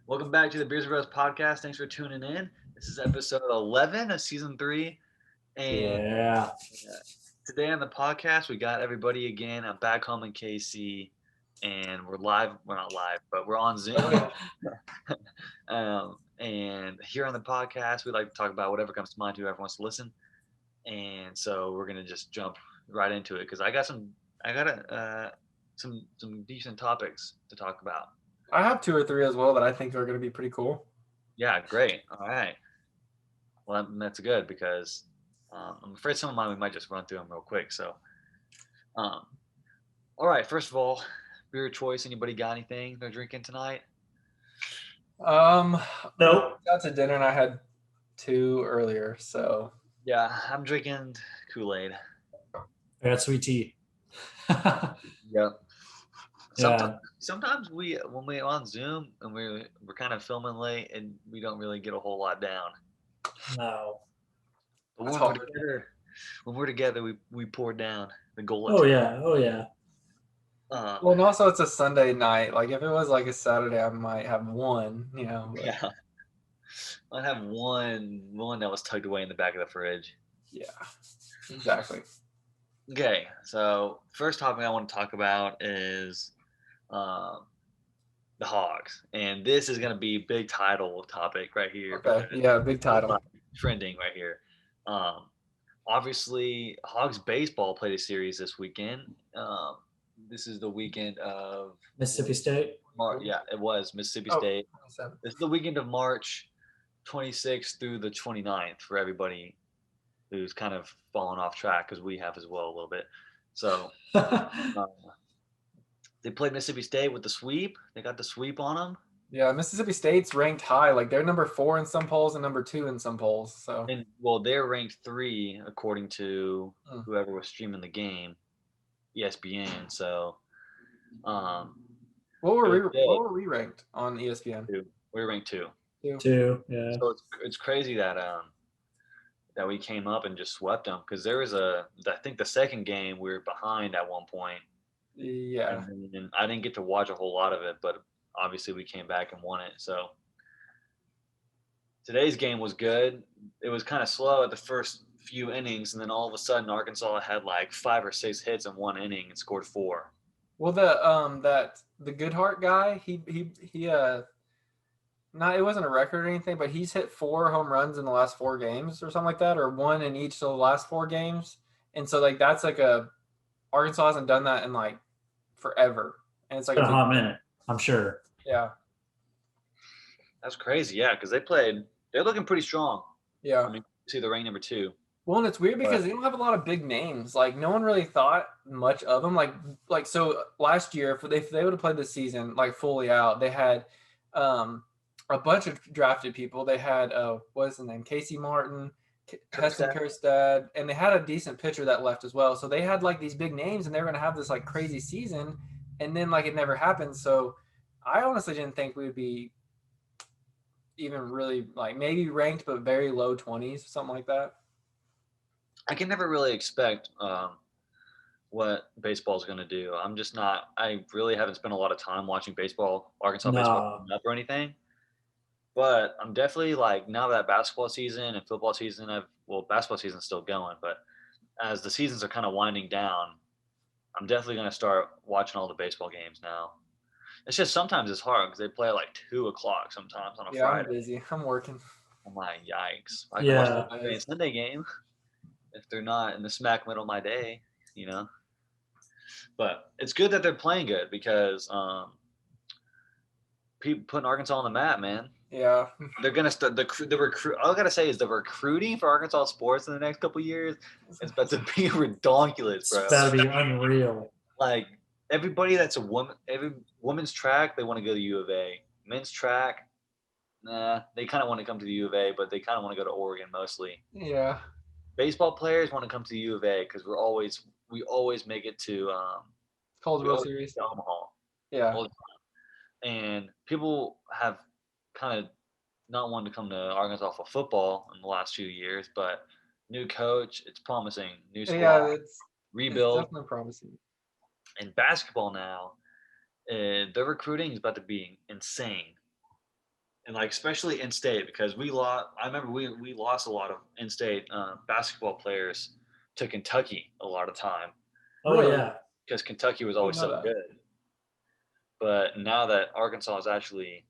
Welcome back to the Beers and Bros podcast. Thanks for tuning in. This is episode 11 of season 3. And Yeah. today on the podcast, we got everybody again. I'm back home in KC and we're live. We're not live, but we're on Zoom. And here on the podcast, we like to talk about whatever comes to mind to whoever wants to listen. And so we're going to just jump right into it because I got some decent topics to talk about. I have 2 or 3 as well that I think are going to be pretty cool. Yeah, great. All right. Well, that's good because I'm afraid some of mine we might just run through them real quick. So, all right. First of all, beer choice. Anybody got anything they're drinking tonight? Nope. Out to dinner and I had 2 earlier, so Yeah, I'm drinking Kool-Aid. I got sweet tea. Yeah. Yeah. Sometimes when we're on Zoom and we're kind of filming late and we don't really get a whole lot down. No. But That's when we're hard. together, we pour down the goal. Oh yeah. well, and also it's a Sunday night. Like if it was like a Saturday, I might have one. But Yeah. I'd have one that was tucked away in the back of the fridge. yeah, exactly. Okay, so first topic I want to talk about is the Hogs, and this is going to be big title topic right here. Okay, yeah, big title. Trending right here. Obviously, Hogs baseball played a series this weekend. This is the weekend of Mississippi State. Yeah, it was Mississippi State. 27. This is the weekend of March 26th through the 29th for everybody who's kind of fallen off track because we have as well a little bit. So they played Mississippi State with the sweep. They got the sweep on them. Yeah, Mississippi State's ranked high. Like they're number 4 in some polls and number 2 in some polls. So And well, they're ranked 3 according to whoever was streaming the game, ESPN. So, what were we ranked on ESPN? we were ranked 2. 2. Yeah. So it's crazy that that we came up and just swept them because there was I think the second game we were behind at one point. Yeah. And I didn't get to watch a whole lot of it, but obviously we came back and won it. So today's game was good. It was kind of slow at the first few innings, and then all of a sudden Arkansas had like 5 or 6 hits in one inning and scored 4. Well, the Goodhart guy, he not, it wasn't a record or anything, but he's hit 4 home runs in the last 4 games or something like that, or 1 in each of the last 4 games. And so like that's like Arkansas hasn't done that in like forever, and it's like a hot minute, I'm sure. Yeah, that's crazy. Yeah, because they're looking pretty strong. Yeah, I mean, see the rank number 2. Well, and it's weird because they don't have a lot of big names. Like no one really thought much of them. Like so last year, if they would have played the season like fully out, they had a bunch of drafted people. They had what's his name, Casey Martin, Heston Kjerstad, and they had a decent pitcher that left as well. So they had like these big names, and they were going to have this like crazy season, and then like it never happened. So I honestly didn't think we would be even really like maybe ranked, but very low 20s, something like that. I can never really expect what baseball is going to do. I'm just not. I really haven't spent a lot of time watching Arkansas baseball up or anything. But I'm definitely like now that basketball season and football season, basketball season's still going, but as the seasons are kind of winding down, I'm definitely going to start watching all the baseball games now. It's just sometimes it's hard because they play at like 2:00 sometimes on a Friday. I'm busy. I'm working. I'm like, yikes! I can watch the Sunday game if they're not in the smack middle of my day, But it's good that they're playing good because people putting Arkansas on the map, man. Yeah, they're gonna start the recruit. All I gotta say is the recruiting for Arkansas sports in the next couple of years is about to be ridiculous, bro. It's about to be unreal. Like everybody that's a woman, every women's track, they want to go to U of A. Men's track, nah, they kind of want to come to the U of A, but they kind of want to go to Oregon mostly. Yeah. Baseball players want to come to the U of A because we always make it to College World Series, Omaha. Yeah. And people have kind of not wanted to come to Arkansas for football in the last few years, but new coach, it's promising. New squad, rebuild. It's definitely promising. And basketball now, the recruiting is about to be insane. and like especially in state because we lost. I remember we lost a lot of in state basketball players to Kentucky a lot of time Oh Really? yeah. because Kentucky was I always didn't know so that. good. But now that Arkansas is actually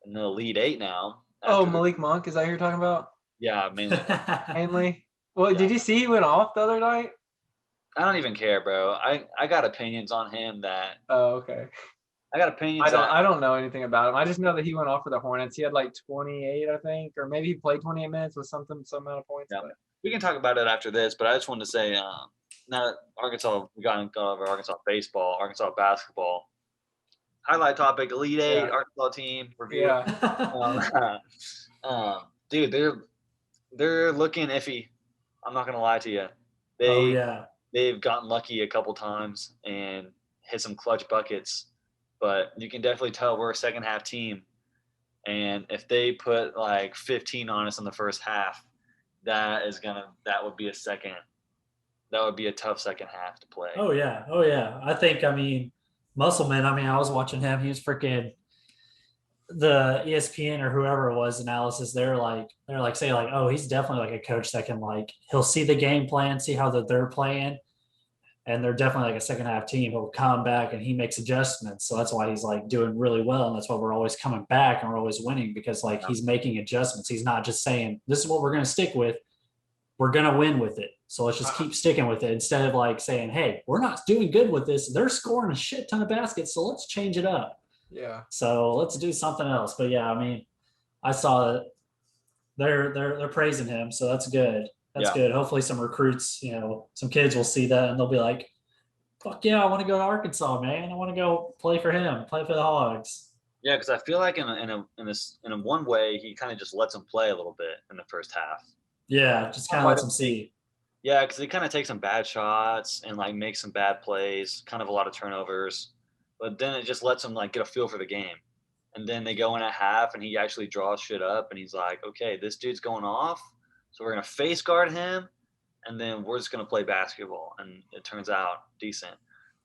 in the Elite Eight now, Oh, after the Malik Monk, is that who you're talking about? yeah mainly Mainly. Well, yeah. did you see he went off the other night? I don't even care, bro. I got opinions on him that Oh, okay. I got opinions that I don't know anything about him. I just know that he went off for the Hornets. He had like 28, I think, or maybe he played 28 minutes with some amount of points. yeah. But We can talk about it after this, but I just wanted to say now that Arkansas we got over Arkansas baseball, Arkansas basketball. Highlight topic: Elite Eight, yeah, Arkansas team review. yeah. Um, dude, they're looking iffy. I'm not gonna lie to you. Oh They yeah. they've gotten lucky a couple times and hit some clutch buckets, but you can definitely tell we're a second half team. And if they put like 15 on us in the first half, that would be a tough second half to play. Oh yeah. Oh yeah. I mean, Musselman, I mean, I was watching him. He was freaking the ESPN or whoever it was analysis. They're like say like, oh, he's definitely like a coach that can like he'll see the game plan, see how they're playing, and they're definitely like a second half team. He'll come back and he makes adjustments. So that's why he's like doing really well. And that's why we're always coming back and we're always winning because like Yeah. he's making adjustments. He's not just saying, this is what we're going to stick with. We're going to win with it. So let's just keep sticking with it instead of like saying, hey, we're not doing good with this. They're scoring a shit ton of baskets. So let's change it up. Yeah. So let's do something else. But yeah, I mean, I saw that they're praising him. So that's good. That's Yeah. good. Hopefully some recruits, some kids will see that and they'll be like, fuck yeah, I want to go to Arkansas, man. I want to go play for him, play for the Hogs. Yeah, because I feel like in a one way he kind of just lets them play a little bit in the first half. Yeah, just kind of lets them see. Yeah, because he kind of takes some bad shots and like makes some bad plays, kind of a lot of turnovers, but then it just lets him like get a feel for the game. And then they go in at half, and he actually draws shit up, and he's like, okay, this dude's going off, so we're gonna face guard him, and then we're just gonna play basketball, and it turns out decent.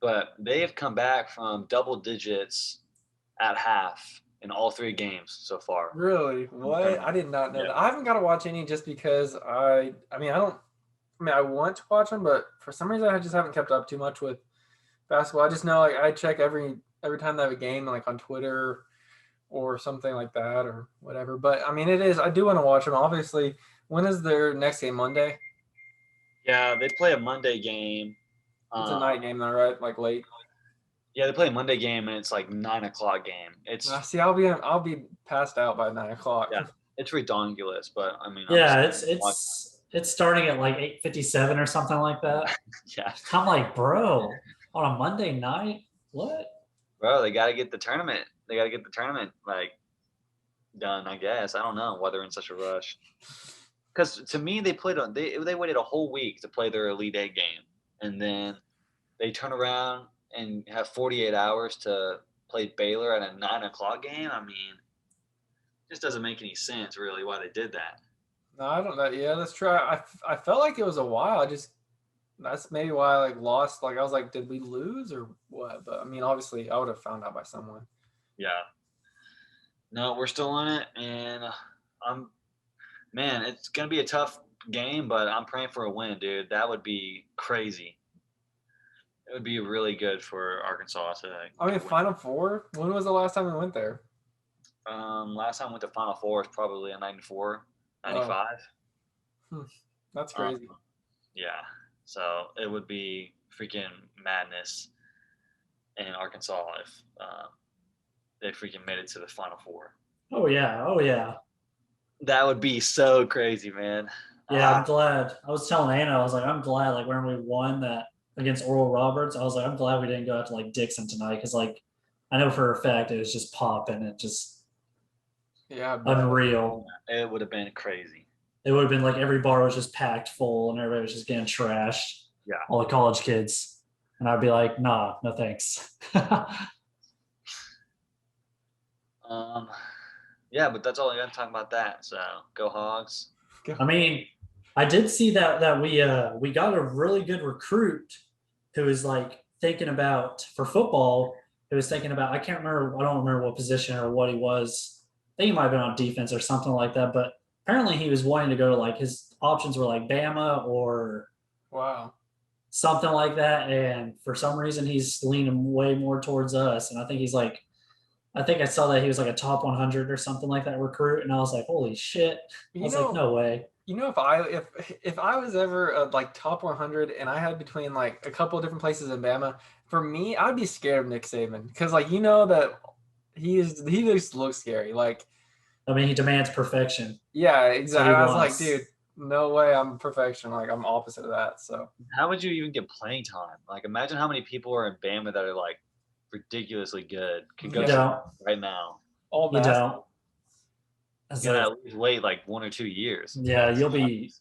But they have come back from double digits at half in all 3 games so far. Really? What? I did not know Yeah. that. I haven't got to watch any just because I mean, I want to watch them, but for some reason I just haven't kept up too much with basketball. I just know like I check every time they have a game like on Twitter or something like that or whatever. But I mean, I do want to watch them. Obviously, when is their next game? Monday? Yeah, they play a Monday game. It's a night game though, right? Like late. Yeah, they play a Monday game, and it's like 9 o'clock game. It's See, I'll be passed out by 9 o'clock. yeah, it's ridiculous, but I mean, Yeah, it's starting at like 8:57 or something like that. yeah, I'm like, bro, on a Monday night, what? bro, they got to get the tournament. They got to get the tournament like done. I guess I don't know why they're in such a rush. Because to me, they waited a whole week to play their Elite Eight game, and then they turn around and have 48 hours to play Baylor at a 9 o'clock game. I mean, it just doesn't make any sense really why they did that. No, I don't know. Yeah, that's true. I felt like it was a while. That's maybe why I like lost. Like I was like, did we lose or what? But I mean, obviously, I would have found out by someone. Yeah. No, we're still in it, and man, it's gonna be a tough game, but I'm praying for a win, dude. That would be crazy. It would be really good for Arkansas to. I mean, Final Four. When was the last time we went there? Last time I went to Final Four was probably in 94, 95. That's crazy. Yeah. So it would be freaking madness in Arkansas if they freaking made it to the Final Four. Oh yeah, oh yeah. That would be so crazy, man. Yeah, I'm glad. I was telling Anna, I was like, I'm glad like when we won that against Oral Roberts, I was like, I'm glad we didn't go out to like Dixon tonight because like I know for a fact it was just popping and just unreal. It would have been crazy. It would have been like every bar was just packed full and everybody was just getting trashed. Yeah. All the college kids. And I'd be like, nah, no thanks. Yeah, but that's all I got to talk about that. So go Hogs. I mean, I did see that we got a really good recruit who was like thinking about for football. Who was thinking about I don't remember what position or what he was, think he might have been on defense or something like that. But apparently he was wanting to go to like his options were like Bama or Wow. something like that. And for some reason he's leaning way more towards us. And I think he's like, I think I saw that he was like a top 100 or something like that recruit. And I was like, holy shit. I was like, no way. You know, if I was ever like top 100 and I had between like a couple of different places in Bama, for me, I'd be scared of Nick Saban because like you know that he just looks scary. Like, I mean, he demands perfection. yeah, exactly. I was like, wants. dude, no way, I'm perfection. Like, I'm opposite of that. So How would you even get playing time? Like, imagine how many people are in Bama that are like ridiculously good. Could go You to don't. right now. all You massive. don't. It's You gotta like, at least wait like 1 or 2 years. yeah, you'll be.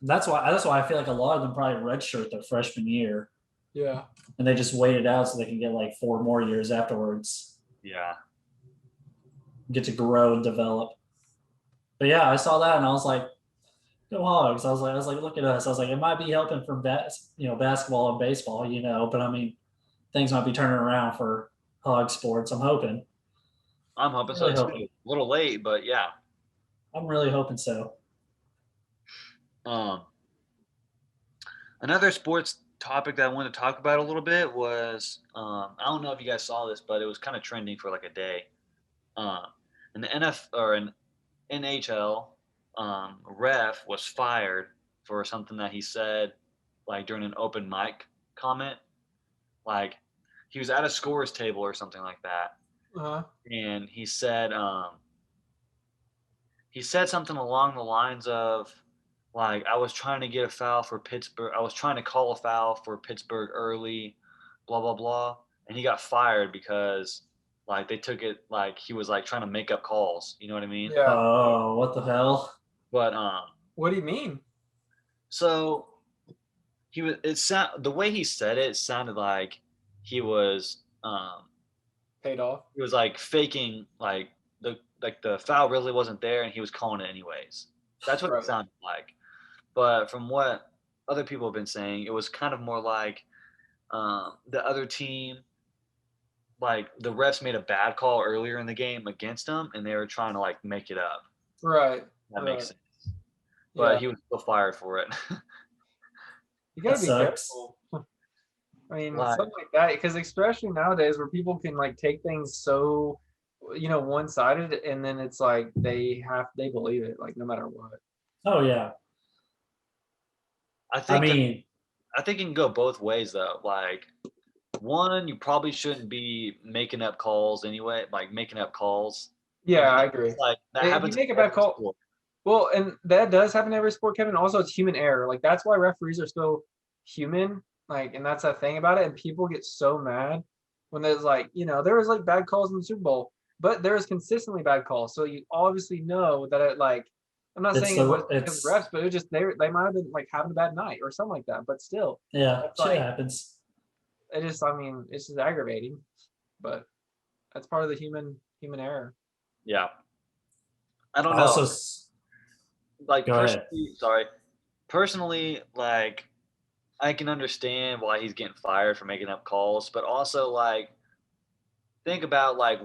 That's why I feel like a lot of them probably redshirt their freshman year, Yeah. and they just wait it out so they can get like 4 more years afterwards, Yeah. get to grow and develop. But yeah, I saw that and I was like, go Hogs. I was like, look at us. I was like, it might be helping for basketball and baseball, but I mean, things might be turning around for Hog sports. I'm hoping. I'm hoping Really so too. hoping. A little late, but yeah. I'm really hoping so. Another sports topic that I wanted to talk about a little bit was I don't know if you guys saw this, but it was kind of trending for like a day. Um, in the an NHL, ref was fired for something that he said, like during an open mic comment. Like he was at a scores table or something like that, Uh-huh. and he said something along the lines of like I was trying to get a foul for Pittsburgh. I was trying to call a foul for Pittsburgh early, blah blah blah, and he got fired because like they took it like he was like trying to make up calls. You know what I mean? Yeah. Oh, what the hell? But What do you mean? so the way he said it sounded like he was Paid off. he was like faking the foul really wasn't there and he was calling it anyways. That's what Right. it sounded like. But from what other people have been saying, it was kind of more like the other team, like the refs made a bad call earlier in the game against them, and they were trying to like make it up. Right. That Right. makes sense. But Yeah. he was still fired for it. You gotta That be sucks. careful. I mean, Like- something like that, because especially nowadays where people can like take things so, one-sided, and then it's like they believe it, like no matter what. Oh yeah. I I think mean, I think it can go both ways though. Like one, you probably shouldn't be making up calls anyway, like making up calls. Yeah, I It's agree. like that If you happens make a in bad every call- sport. Well, and that does happen in every sport, Kevin. Also, it's human error. Like that's why referees are still human. Like, and that's that thing about it. And people get so mad when there's like, there was like bad calls in the Super Bowl, but there was consistently bad calls. So you obviously know that it like, I'm not It's saying the- it was it's- refs, but it just they might have been like having a bad night or something like that. But still, yeah, That's shit like- happens. it's just aggravating. But that's part of the human error. Yeah. I don't know. Also, Like Go ahead. personally, like I can understand why he's getting fired for making up calls, but also like think about like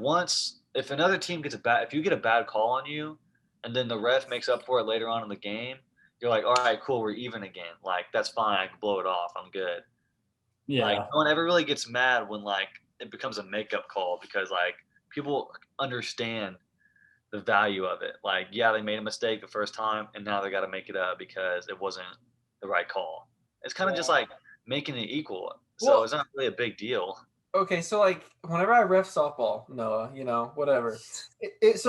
if another team if you get a bad call on you and then the ref makes up for it later on in the game, you're like, all right, cool, we're even again. Like that's fine, I can blow it off. I'm good. yeah, Like no one ever really gets mad when like it becomes a makeup call because like people understand the value of it. Like, yeah, they made a mistake the first time and now they got to make it up because it wasn't the right call. It's kind of just Yeah. like making it equal. So Well- it's not really a big deal. Okay, so like whenever I ref softball, Noah, whatever. It's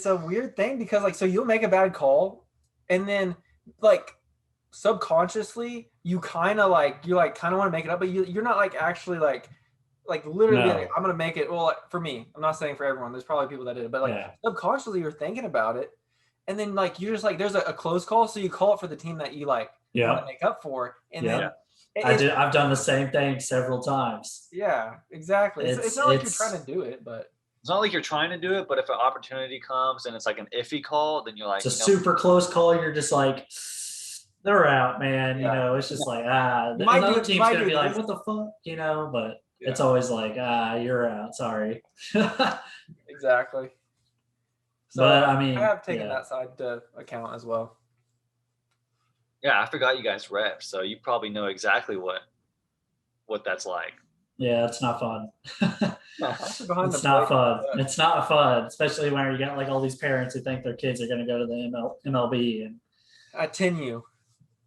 a weird thing because like so you'll make a bad call, and then like subconsciously you kind of want to make it up, but you're not like actually like literally No. like, I'm gonna make it. Well, like, for me, I'm not saying for everyone. There's probably people that did it, but like yeah. subconsciously you're thinking about it, and then like you're just like there's a close call, so you call it for the team that you like want Yeah, to make up for, and Yeah. then I've done the same thing several times. Yeah, exactly. It's It's- not like you're it's- trying to do it, but It's not like you're trying to do it, but if an opportunity comes and it's like an iffy call, then you're like, It's a you know, super close call. You're just like, they're out, man. Yeah. It's just like You might another do- you team's might gonna do be like, this. what the fuck, But Yeah. it's always like, you're out. Sorry. exactly. So But I mean, I have taken yeah. that side to account as well. Yeah, I forgot you guys ref, so you probably know exactly what that's like. Yeah, it's not fun. Actually, behind the It's not plate. fun. It's not fun, especially when you got like all these parents who think their kids are going to go to the MLB and At 10U.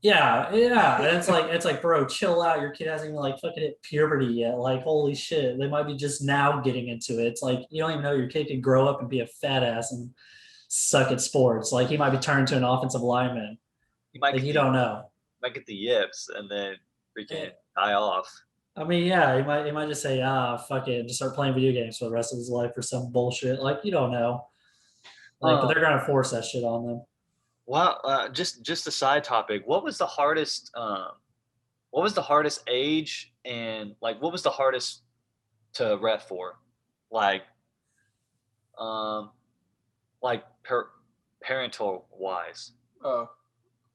yeah. And it's like, bro, chill out. Your kid hasn't even like fucking hit puberty yet. Like, holy shit, they might be just now getting into it. It's like you don't even know your kid could grow up and be a fat ass and suck at sports. Like he might be turned to an offensive lineman. You might Like get you don't know. the yips and then Yeah. freaking die off. I mean, yeah, he might just say, fuck it, just start playing video games for the rest of his life or some bullshit. Like you don't know. Like, but they're gonna force that shit on them. Well, just a side topic. What was the hardest? What was the hardest age and like what was the hardest to ref for? Like, um, like parental wise. Oh.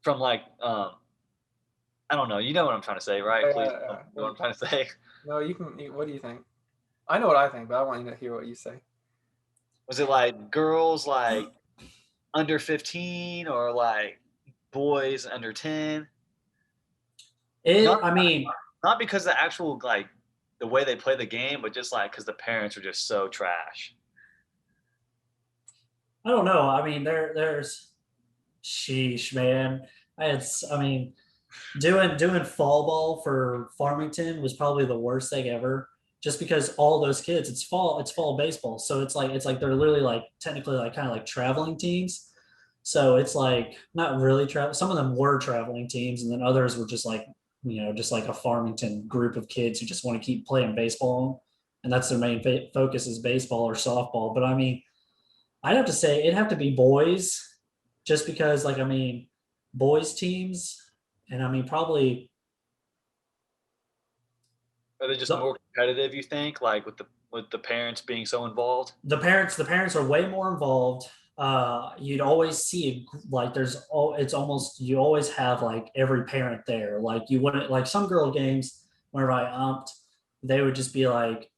From like I don't know. You know what I'm trying to say, right? Please, you know what I'm trying to say. No, you can. What do you think? I know what I think, but I want you to hear what you say. Was it like girls like under 15 or like boys under 10? I mean, Not because the actual like the way they play the game, but just like because the parents are just so trash. I don't know. I mean, there's sheesh, man. I mean, doing fall ball for Farmington was probably the worst thing ever. Just because all those kids, it's fall baseball, so it's like they're literally like technically like kind of like traveling teams. So it's like not really travel. Some of them were traveling teams, and then others were just like just like a Farmington group of kids who just want to keep playing baseball, and that's their main focus is baseball or softball. But I mean, I'd have to say it'd have to be boys, just because like I mean, boys teams, and I mean probably Are they just more competitive? You think, like with the parents being so involved? the parents are way more involved. You'd always see like it's almost you always have like every parent there. Like you wouldn't like some girl games whenever I umped, they would just be like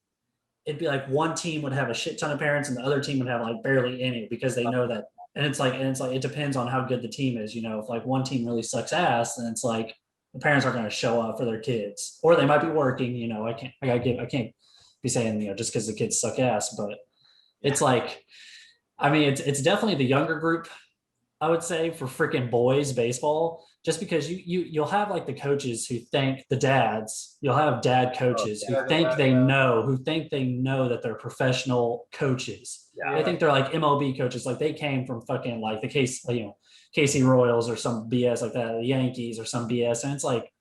it'd be like one team would have a shit ton of parents and the other team would have like barely any because they know that. And it's like it depends on how good the team is. If like one team really sucks ass, then it's like the parents aren't going to show up for their kids, or they might be working. I can't be saying just because the kids suck ass, but it's like, I mean, it's definitely the younger group, I would say, for freaking boys baseball, just because you'll have like the coaches who think the dads, you'll have dad coaches who think they know that they're professional coaches. Yeah. They think they're like MLB coaches, like they came from fucking like the Casey Royals or some BS like that, the Yankees or some BS, and it's like,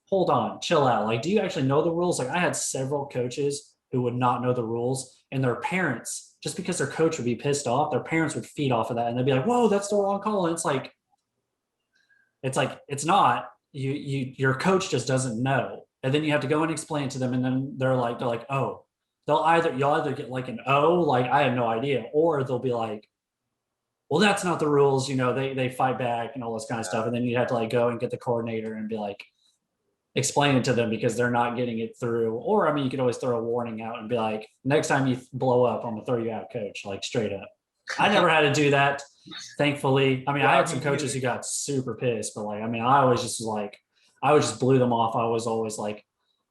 hold on, chill out. Like, do you actually know the rules? Like, I had several coaches who would not know the rules, and their parents, just because their coach would be pissed off, their parents would feed off of that, and they'd be like, "Whoa, that's the wrong call." And it's not. Your coach just doesn't know, and then you have to go and explain to them, and then they're like, "Oh." You'll either get like an O, like I have no idea, or they'll be like, well, that's not the rules. They fight back and all this kind of stuff. And then you have to like go and get the coordinator and be like, explain it to them because they're not getting it through. Or, I mean, you could always throw a warning out and be like, next time you blow up, I'm gonna throw you out, coach, like straight up. I never had to do that, thankfully. I mean, I had some coaches who got super pissed, but like, I mean, I just blew them off. I was always like,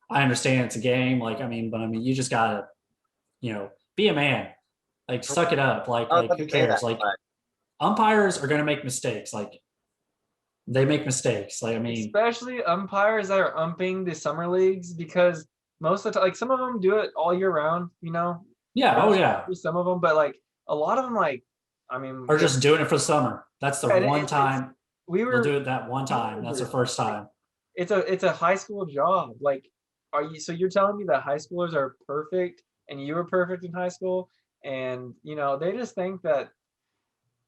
I understand it's a game. Like, I mean, you just gotta, be a man, like suck it up. Like who cares? Like, umpires are going to make mistakes. Like they make mistakes. Like, I mean, especially umpires that are umping the summer leagues, because most of the time, like some of them do it all year round, Yeah. Oh yeah. Some of them, but like a lot of them, like, I mean, are just doing it for summer. That's the one time we'll do it that one time. That's the first time. It's a high school job. Like, so you're telling me that high schoolers are perfect and you were perfect in high school, and they just think that,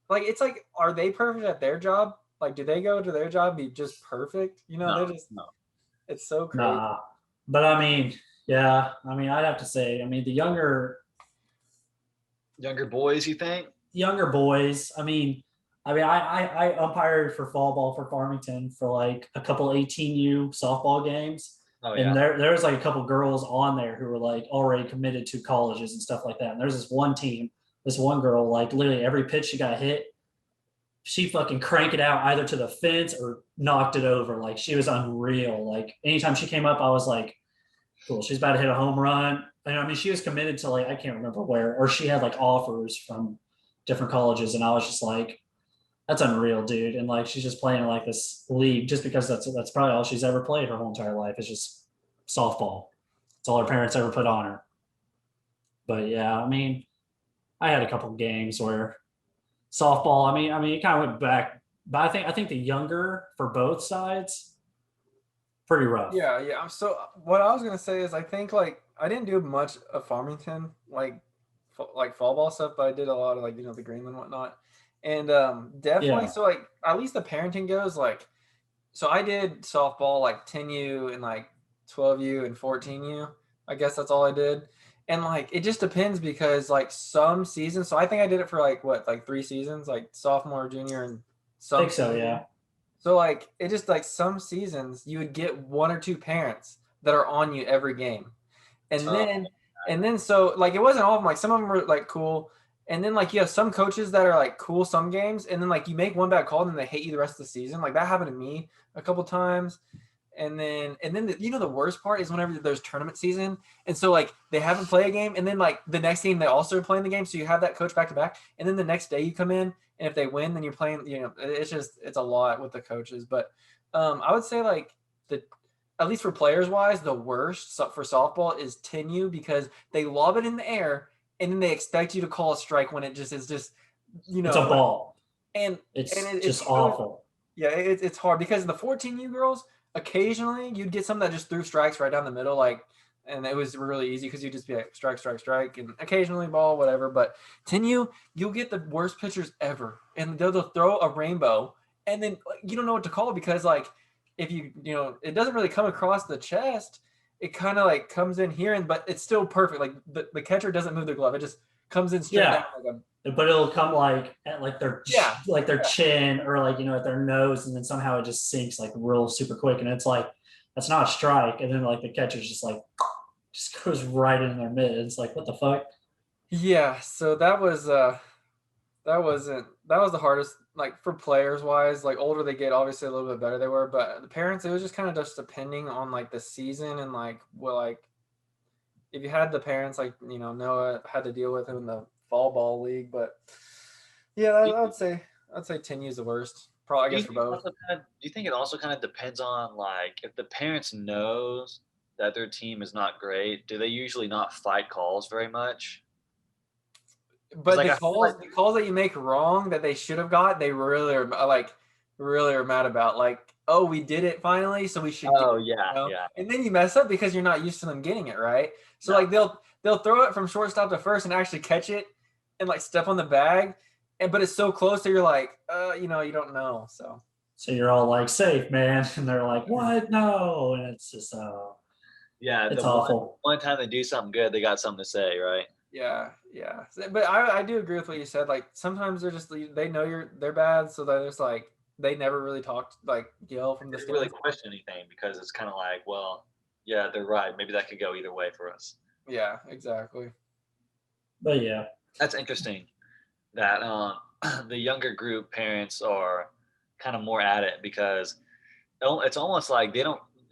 like, it's like, are they perfect at their job? Like, do they go to their job be just perfect? No, they're just no. It's so crazy. Nah. But I mean, yeah. I mean, I'd have to say, I mean, the younger boys, you think? Younger boys. I umpired for fall ball for Farmington for like a couple 18U softball games. Oh, yeah. And there was like a couple girls on there who were like already committed to colleges and stuff like that. And there's this one team this one girl, like literally every pitch she got hit, she fucking cranked it out either to the fence or knocked it over. Like she was unreal. Like anytime she came up, I was like, cool, she's about to hit a home run. And I mean, she was committed to like, I can't remember where, or she had like offers from different colleges. And I was just like, that's unreal, dude. And like, she's just playing in like this league just because that's probably all she's ever played her whole entire life is just softball. It's all her parents ever put on her. But yeah, I mean, I had a couple of games where softball, it kind of went back, but I think the younger for both sides, pretty rough. Yeah. So what I was gonna say is I think like I didn't do much of Farmington like fall ball stuff, but I did a lot of like the Greenland and whatnot, and definitely Yeah. so like at least the parenting goes like so I did softball like 10U and like 12U and 14U. I guess that's all I did. And like it just depends because like some seasons, so I think I did it for like what, like 3 seasons, like sophomore, junior, and I some think so, senior. yeah. So like it just like some seasons you would get one or two parents that are on you every game. And Oh, then so like it wasn't all of them, like some of them were like cool. And then like you have some coaches that are like cool some games, and then like you make one bad call and then they hate you the rest of the season. Like that happened to me a couple times. And then the worst part is whenever there's tournament season, and so like they haven't played a game, and then like the next game they also are playing the game, so you have that coach back to back, and then the next day you come in, and if they win, then you're playing. It's a lot with the coaches, but I would say like the at least for players wise, the worst for softball is 10U because they lob it in the air, and then they expect you to call a strike when it just is just It's a ball. and It's it's just really, awful. yeah, it's hard because the 14U girls, occasionally you'd get some that just threw strikes right down the middle, like, and it was really easy because you'd just be like strike, strike, strike, and occasionally ball, whatever. But 10U, you'll get the worst pitchers ever, and they'll throw a rainbow, and then you don't know what to call because like if it doesn't really come across the chest, it kind of like comes in here, but it's still perfect. Like the catcher doesn't move their glove; it just comes in straight Yeah. down. But it'll come like at like their Yeah. chin or like at their nose, and then somehow it just sinks like real super quick, and it's like that's not a strike, and then like the catcher's just like just goes right in their mid. It's like what the fuck? Yeah, so that was the hardest, like for players wise. Like older they get, obviously a little bit better they were, but the parents, it was just kind of just depending on like the season and like like if you had the parents like Noah had to deal with him in the fall ball league. But yeah, I'd say 10 is the worst. Probably, I guess, for both. Do you think it also kind of depends on like if the parents knows that their team is not great, do they usually not fight calls very much? But Like the calls that you make wrong that they should have got, they really are mad about. Like, oh, we did it finally, so we should. Oh get it, yeah, yeah. And then you mess up because you're not used to them getting it right. So No. like they'll throw it from shortstop to first and actually catch it and like step on the bag, but it's so close that you're like, you don't know. So you're all like safe, man, and they're like, what? No, and it's just Yeah, it's the awful. one time they do something good, they got something to say, right? yeah. But I do agree with what you said. Like sometimes they know they're bad, so they're just like they never really talked like yell from They the didn't really stands. question anything because it's kind of like, well, yeah, they're right. Maybe that could go either way for us. Yeah, exactly. But yeah, That's interesting that the younger group parents are kind of more at it because it's almost like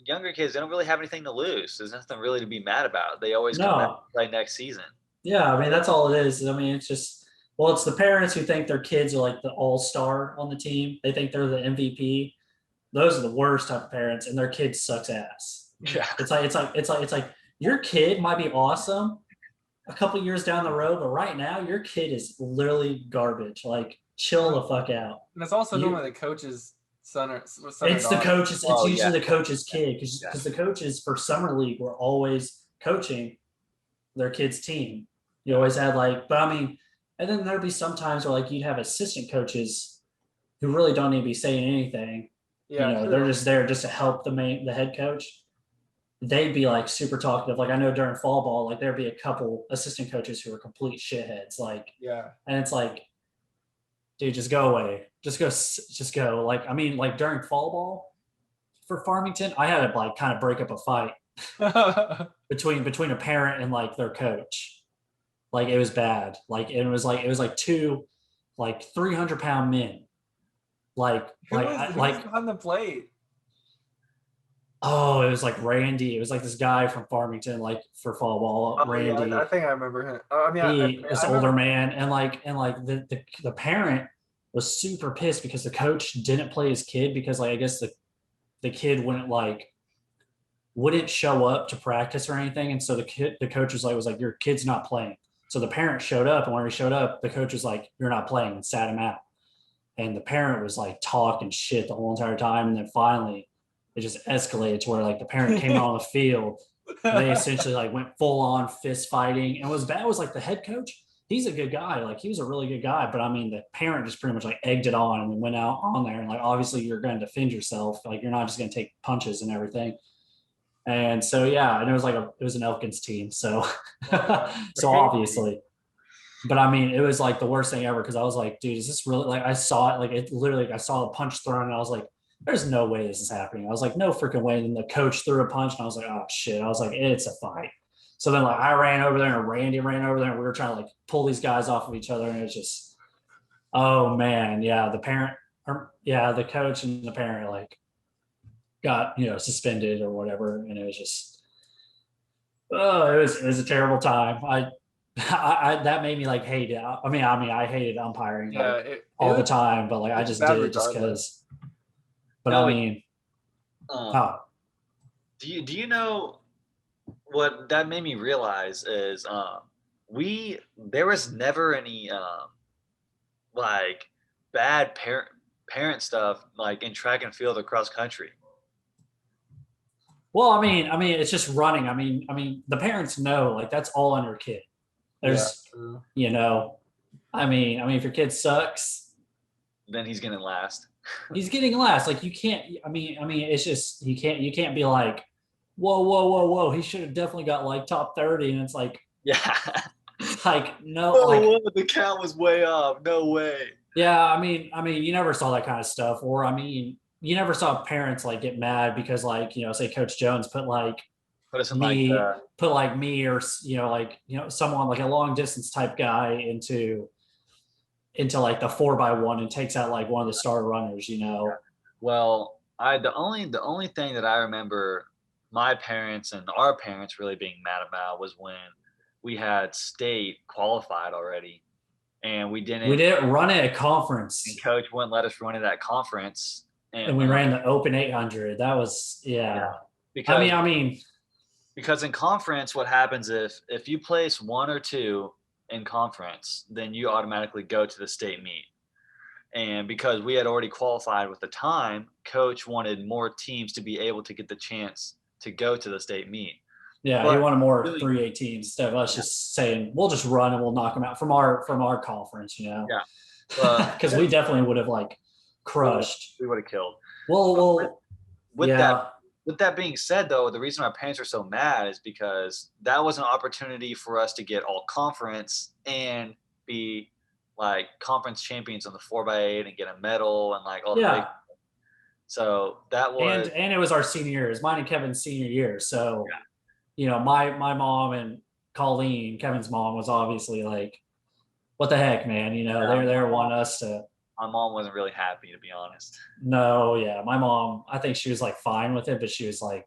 younger kids, they don't really have anything to lose. There's nothing really to be mad about. They always come back no, and play next season. yeah. I mean, that's all it is. I mean, it's just it's the parents who think their kids are like the all-star on the team. They think they're the MVP. Those are the worst type of parents, and their kid sucks ass. Yeah. It's like your kid might be awesome a couple years down the road, but right now your kid is literally garbage. Like, chill the fuck out. And it's also normally the coach's son or son. It's the coaches. It's usually yeah. the coach's kid because the coaches for summer league were always coaching their kid's team. You always had but I mean, and then there'd be some times where like you'd have assistant coaches who really don't need to be saying anything. Yeah, They're just there just to help the head coach. They'd be like super talkative. Like I know during fall ball, like there'd be a couple assistant coaches who are complete shitheads. Like, yeah, and it's like, dude, just go away. Just go. Like, I mean, like during fall ball for Farmington, I had to like kind of break up a fight between a parent and like their coach. Like it was bad. Like it was like two, like 300-pound men. Who was behind the plate? Oh, it was like Randy. It was like this guy from Farmington, like for fall ball, Oh yeah, Randy. I think I remember him. I mean, This I older remember. man, and the parent was super pissed because the coach didn't play his kid because like I guess the kid wouldn't show up to practice or anything, and so the coach was like your kid's not playing. So the parent showed up, and when he showed up, the coach was like, "You're not playing," and sat him out. And the parent was like talking shit the whole entire time, and then finally it just escalated to where like the parent came out on the field and they essentially like went full on fist fighting. And what was bad was like the head coach, he's a good guy, like he was a really good guy, but I mean the parent just pretty much like egged it on and went out on there, and like obviously you're going to defend yourself, like you're not just going to take punches and everything. And so yeah, and it was an Elkins team, so so obviously. But I mean, it was like the worst thing ever because I was like, dude, is this really, like I saw it, like it literally, like, I saw a punch thrown and I was like, there's no way this is happening. I was like, no freaking way. And then the coach threw a punch and I was like, oh shit. I was like, it's a fight. So then like I ran over there and Randy ran over there and we were trying to like pull these guys off of each other. And it was just, oh man, yeah, the coach and the parent like got, suspended or whatever. And it was just, oh, it was a terrible time. I that made me like hate it. I mean, I hated umpiring Yeah, like all the time, but like I just did it just because. But No, I mean, oh, do you know what that made me realize is there was never any like bad parent stuff like in track and field or cross country. well, it's just running. The parents know like that's all on your kid. There's, true. If your kid sucks, Then he's gonna last. he's getting last. Like you can't. It's just you can't be like, whoa, whoa, whoa, whoa. He should have definitely got like top 30, and it's like, Yeah. like no, Oh, like whoa, the count was way off. No way. yeah. You never saw that kind of stuff, or you never saw parents like get mad because like say Coach Jones Put us in like the put like me or someone like a long distance type guy into like the 4x1 and takes out like one of the star runners. well, the only thing that I remember my parents and our parents really being mad about was when we had state qualified already and we didn't run it at conference, and coach wouldn't let us run it at conference and we ran the open 800. That was yeah. Because I mean because in conference what happens if you place 1 or 2 in conference, then you automatically go to the state meet. And because we had already qualified with the time, coach wanted more teams to be able to get the chance to go to the state meet. yeah, But he wanted more really, 3A teams instead of us just saying we'll just run and we'll knock them out from our conference, yeah. because we definitely would have like crushed. We would have killed. Well, With yeah. with that being said, though, the reason our parents are so mad is because that was an opportunity for us to get all conference and be like conference champions on the 4x8 and get a medal and like all the big. So that was and it was our senior year. It was mine and Kevin's senior year. So, my mom and Colleen, Kevin's mom, was obviously like, "What the heck, man?" They want us to. My mom wasn't really happy, to be honest. No, yeah, my mom. I think she was like fine with it, but she was like,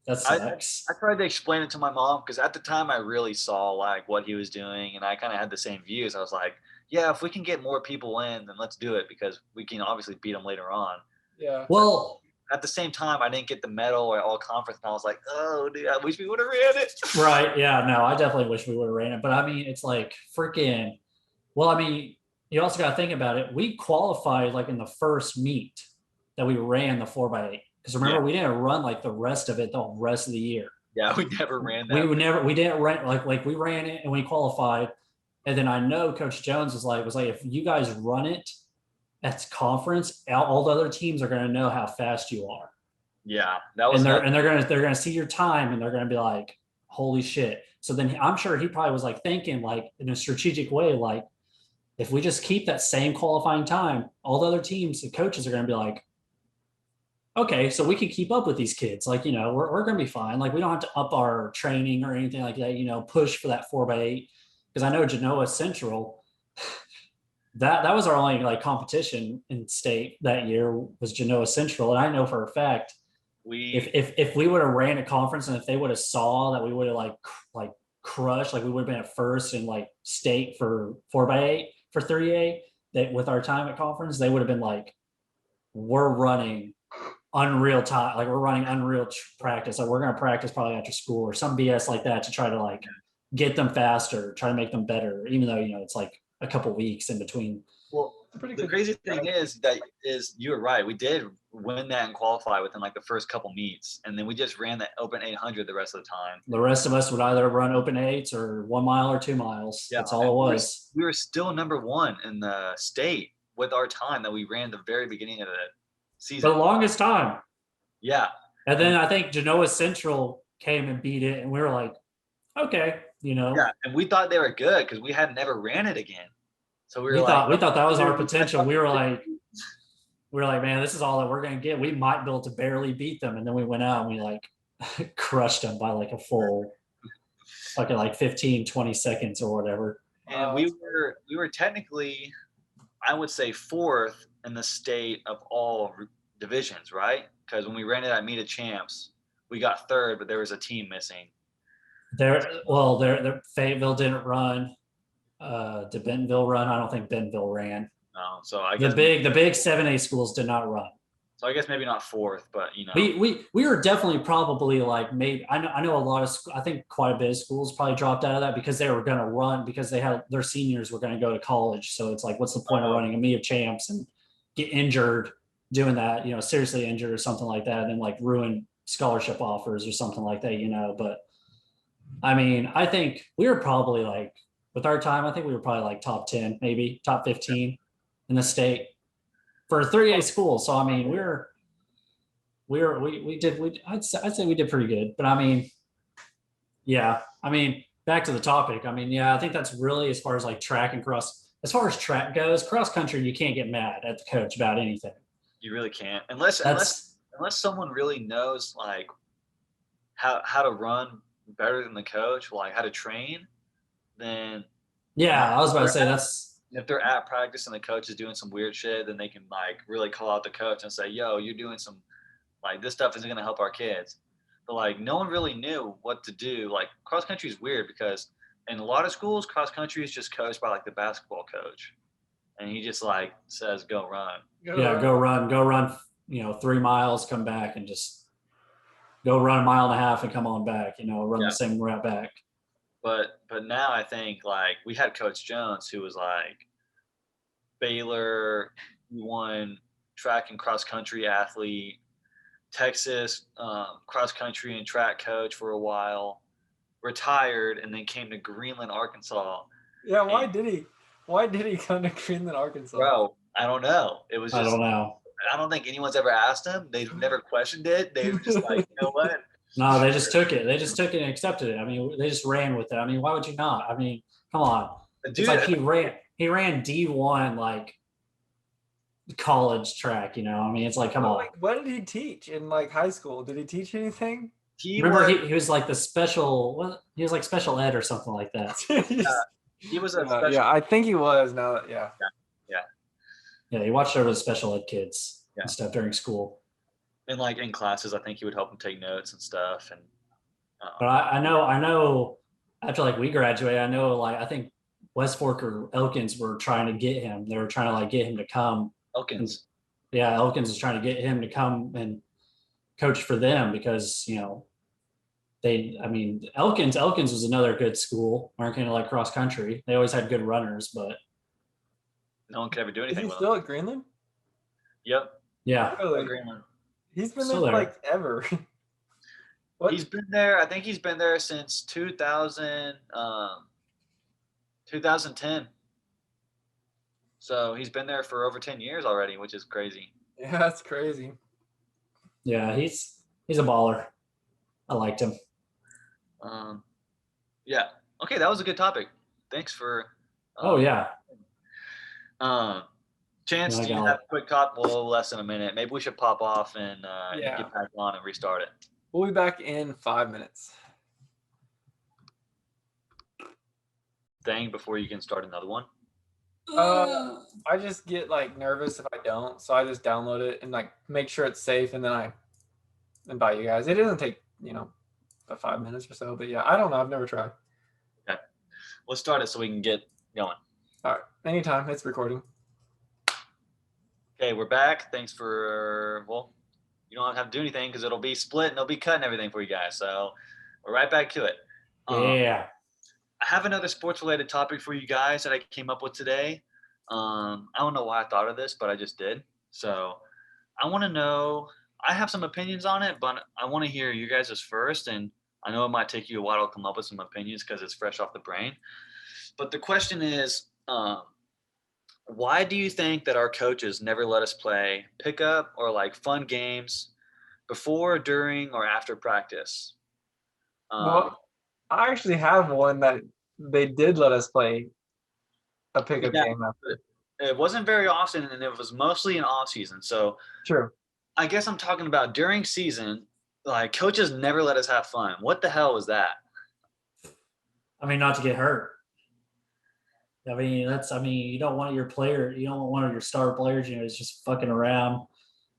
"That sucks." I tried to explain it to my mom because at the time I really saw like what he was doing, and I kind of had the same views. I was like, "Yeah, if we can get more people in, then let's do it because we can obviously beat them later on." Yeah. Well, at the same time, I didn't get the medal or all conference, and I was like, "Oh, dude, I wish we would have ran it." Right? Yeah. No, I definitely wish we would have ran it, but it's like freaking. Well, you also got to think about it. We qualified like in the first meet that we ran the 4x8 because remember we didn't run like the rest of it the rest of the year. Yeah, we never ran that. We didn't run like we ran it and we qualified, and then I know Coach Jones was like if you guys run it at conference, all the other teams are going to know how fast you are. Yeah, that was. And they're going to see your time and they're going to be like, holy shit. So then I'm sure he probably was like thinking like in a strategic way like, if we just keep that same qualifying time, all the other teams, the coaches are going to be like, okay, so we can keep up with these kids. Like, we're going to be fine. Like, we don't have to up our training or anything like that, push for that 4x8. because I know Genoa Central. That was our only like competition in state that year was Genoa Central, and I know for a fact if we would have ran a conference and if they would have saw that we would have like crushed, like we would have been at first in like state for 4x8 for 38, that with our time at conference, they would have been like, we're running unreal time, like we're running unreal practice, like we're going to practice probably after school or some BS like that to try to like get them faster, try to make them better, even though it's like a couple weeks in between. Well, the crazy thing is you were right. We did win that and qualify within like the first couple meets, and then we just ran the open 800 the rest of the time. The rest of us would either run open 8s or 1 mile or 2 miles. Yeah, that's all it was. We were still number 1 in the state with our time that we ran the very beginning of the season. The longest time. Yeah. And then I think Genoa Central came and beat it, and we were like, okay, Yeah, and we thought they were good because we had never ran it again. So we thought that was our potential. We were like, man, this is all that we're gonna get. We might be able to barely beat them, and then we went out and we like crushed them by like a full, like 15, 20 seconds or whatever. And we were technically, I would say, 4th in the state of all divisions, right? Because when we ran it at Meet of Champs, we got 3rd, but there was a team missing. Fayetteville didn't run. Did Bentonville run? I don't think Bentonville ran. No, so I guess the big 7A schools did not run. So I guess maybe not 4th, but we were definitely probably like maybe I know a lot of I think quite a bit of schools probably dropped out of that because they were going to run because they had their seniors were going to go to college. So it's like, what's the point of running a Meet of Champs and get injured doing that? Seriously injured or something like that, and then like ruin scholarship offers or something like that. But I mean, I think we were probably like with our time, I think we were probably like top 10, maybe top 15 in the state for a 3A school. So I mean, I'd say we did pretty good. But I mean, yeah. I mean, back to the topic. I mean, yeah, I think that's really as far as like track and cross. As far as track goes, cross country, you can't get mad at the coach about anything. You really can't, unless someone really knows like how to run better than the coach, like how to train. Then yeah, I was about to say that's if they're at practice and the coach is doing some weird shit, then they can like really call out the coach and say, yo, you're doing some like this stuff isn't going to help our kids. But like no one really knew what to do. Like cross country is weird because in a lot of schools, cross country is just coached by like the basketball coach, and he just like says go run. Go run 3 miles, come back, and just go run 1.5 miles and come on back, run the same route back. But now I think like we had Coach Jones who was like Baylor won track and cross country athlete, Texas cross country and track coach for a while, retired, and then came to Greenland, Arkansas. Yeah, why did he come to Greenland, Arkansas? Bro, I don't know. It was just, I don't know. I don't think anyone's ever asked him. They've never questioned it. They were just like, you know what? No, they just took it. They just took it and accepted it. I mean, they just ran with it. I mean, why would you not? I mean, come on. It's like he ran D1 like college track, I mean, it's like, come on. Like, what did he teach in like high school? Did he teach anything? He was like he was like special ed or something like that. He was a special. Yeah, I think he was. Now, yeah. Yeah, he watched over the special ed kids and stuff during school. And like in classes, I think he would help them take notes and stuff. And but I know after like we graduated, I know like I think West Fork or Elkins were trying to get him. They were trying to like get him to come. Elkins. Elkins was trying to get him to come and coach for them because Elkins was another good school. Weren't going to like cross country. They always had good runners, but no one could ever do anything. Is he still at Greenland? Yep. Yeah. Really? Greenland. He's been there like ever. He's been there. I think he's been there since 2010. So he's been there for over 10 years already, which is crazy. Yeah, that's crazy. Yeah, he's a baller. I liked him. Yeah. Okay, that was a good topic. Thanks for. Chance, do you have a quick talk? Well, less than a minute. Maybe we should pop off and get back on and restart it. We'll be back in 5 minutes. thing before you can start another one? I just get like nervous if I don't, so I just download it and like make sure it's safe, and then I invite you guys. It doesn't take about 5 minutes or so, but yeah, I don't know. I've never tried. Okay, let's start it so we can get going. All right, anytime. It's recording. Okay, we're back. Thanks for you don't have to do anything because it'll be split and it'll be cutting everything for you guys. So we're right back to it. Yeah. I have another sports related topic for you guys that I came up with today. I don't know why I thought of this, but I just did. So I want to know. I have some opinions on it, but I want to hear you guys' first. And I know it might take you a while to come up with some opinions because it's fresh off the brain. But the question is, why do you think that our coaches never let us play pickup or like fun games before, during, or after practice? Well, I actually have one that they did let us play a pickup Yeah, game after. it wasn't very often, and it was mostly in off season. So True. I guess I'm talking about during season. Like coaches never let us have fun. What the hell was that? I mean, not to get hurt. I mean, you don't want you don't want one of your star players, is just fucking around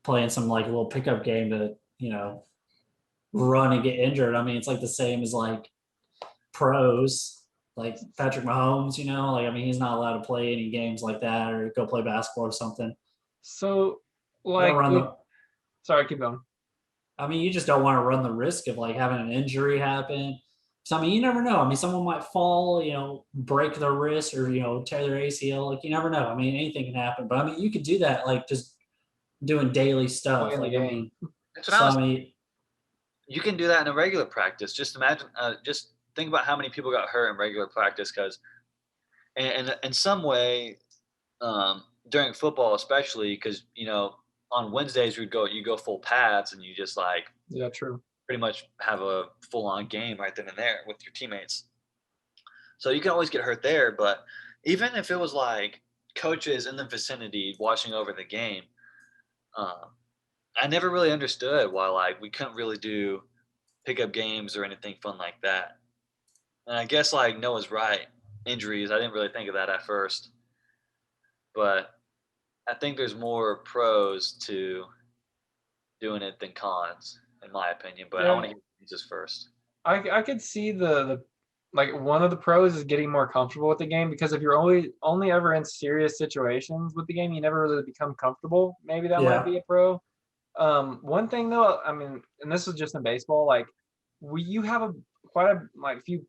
playing some like little pickup game to, run and get injured. I mean, it's like the same as like pros, like Patrick Mahomes, he's not allowed to play any games like that or go play basketball or something. So, You like, don't run the, sorry, keep going. I mean, you just don't want to run the risk of like having an injury happen. So, I mean, you never know. I mean, someone might fall, break their wrist or, tear their ACL. Like, you never know. I mean, anything can happen. But, I mean, you could do that, like, just doing daily stuff. Playing the Like, game. I mean, That's what I was. You can do that in a regular practice. Just imagine, just think about how many people got hurt in regular practice because, and in some way, during football especially, because on Wednesdays you go full pads and you just like Yeah, true. pretty much have a full on game right then and there with your teammates. So you can always get hurt there. But even if it was like coaches in the vicinity watching over the game, um, I never really understood why like we couldn't really do pickup games or anything fun like that. And I guess like Noah's right. Injuries, I didn't really think of that at first. But I think there's more pros to doing it than cons, in my opinion. But I want to hear Jesus first. I could see the like one of the pros is getting more comfortable with the game, because if you're only ever in serious situations with the game, you never really become comfortable. Maybe that might be a pro. One thing though, I mean, and this is just in baseball, like you have quite a like few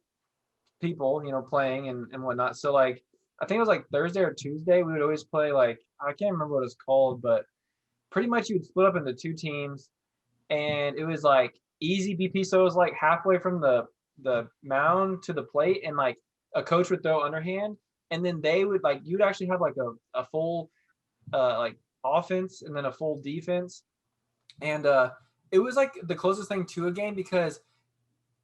people, playing and whatnot. So like I think it was like Thursday or Tuesday, we would always play like I can't remember what it's called, but pretty much you would split up into two teams, and it was like easy BP. So it was like halfway from the mound to the plate, and like a coach would throw underhand, and then they would like you'd actually have like a full like offense and then a full defense, and it was like the closest thing to a game because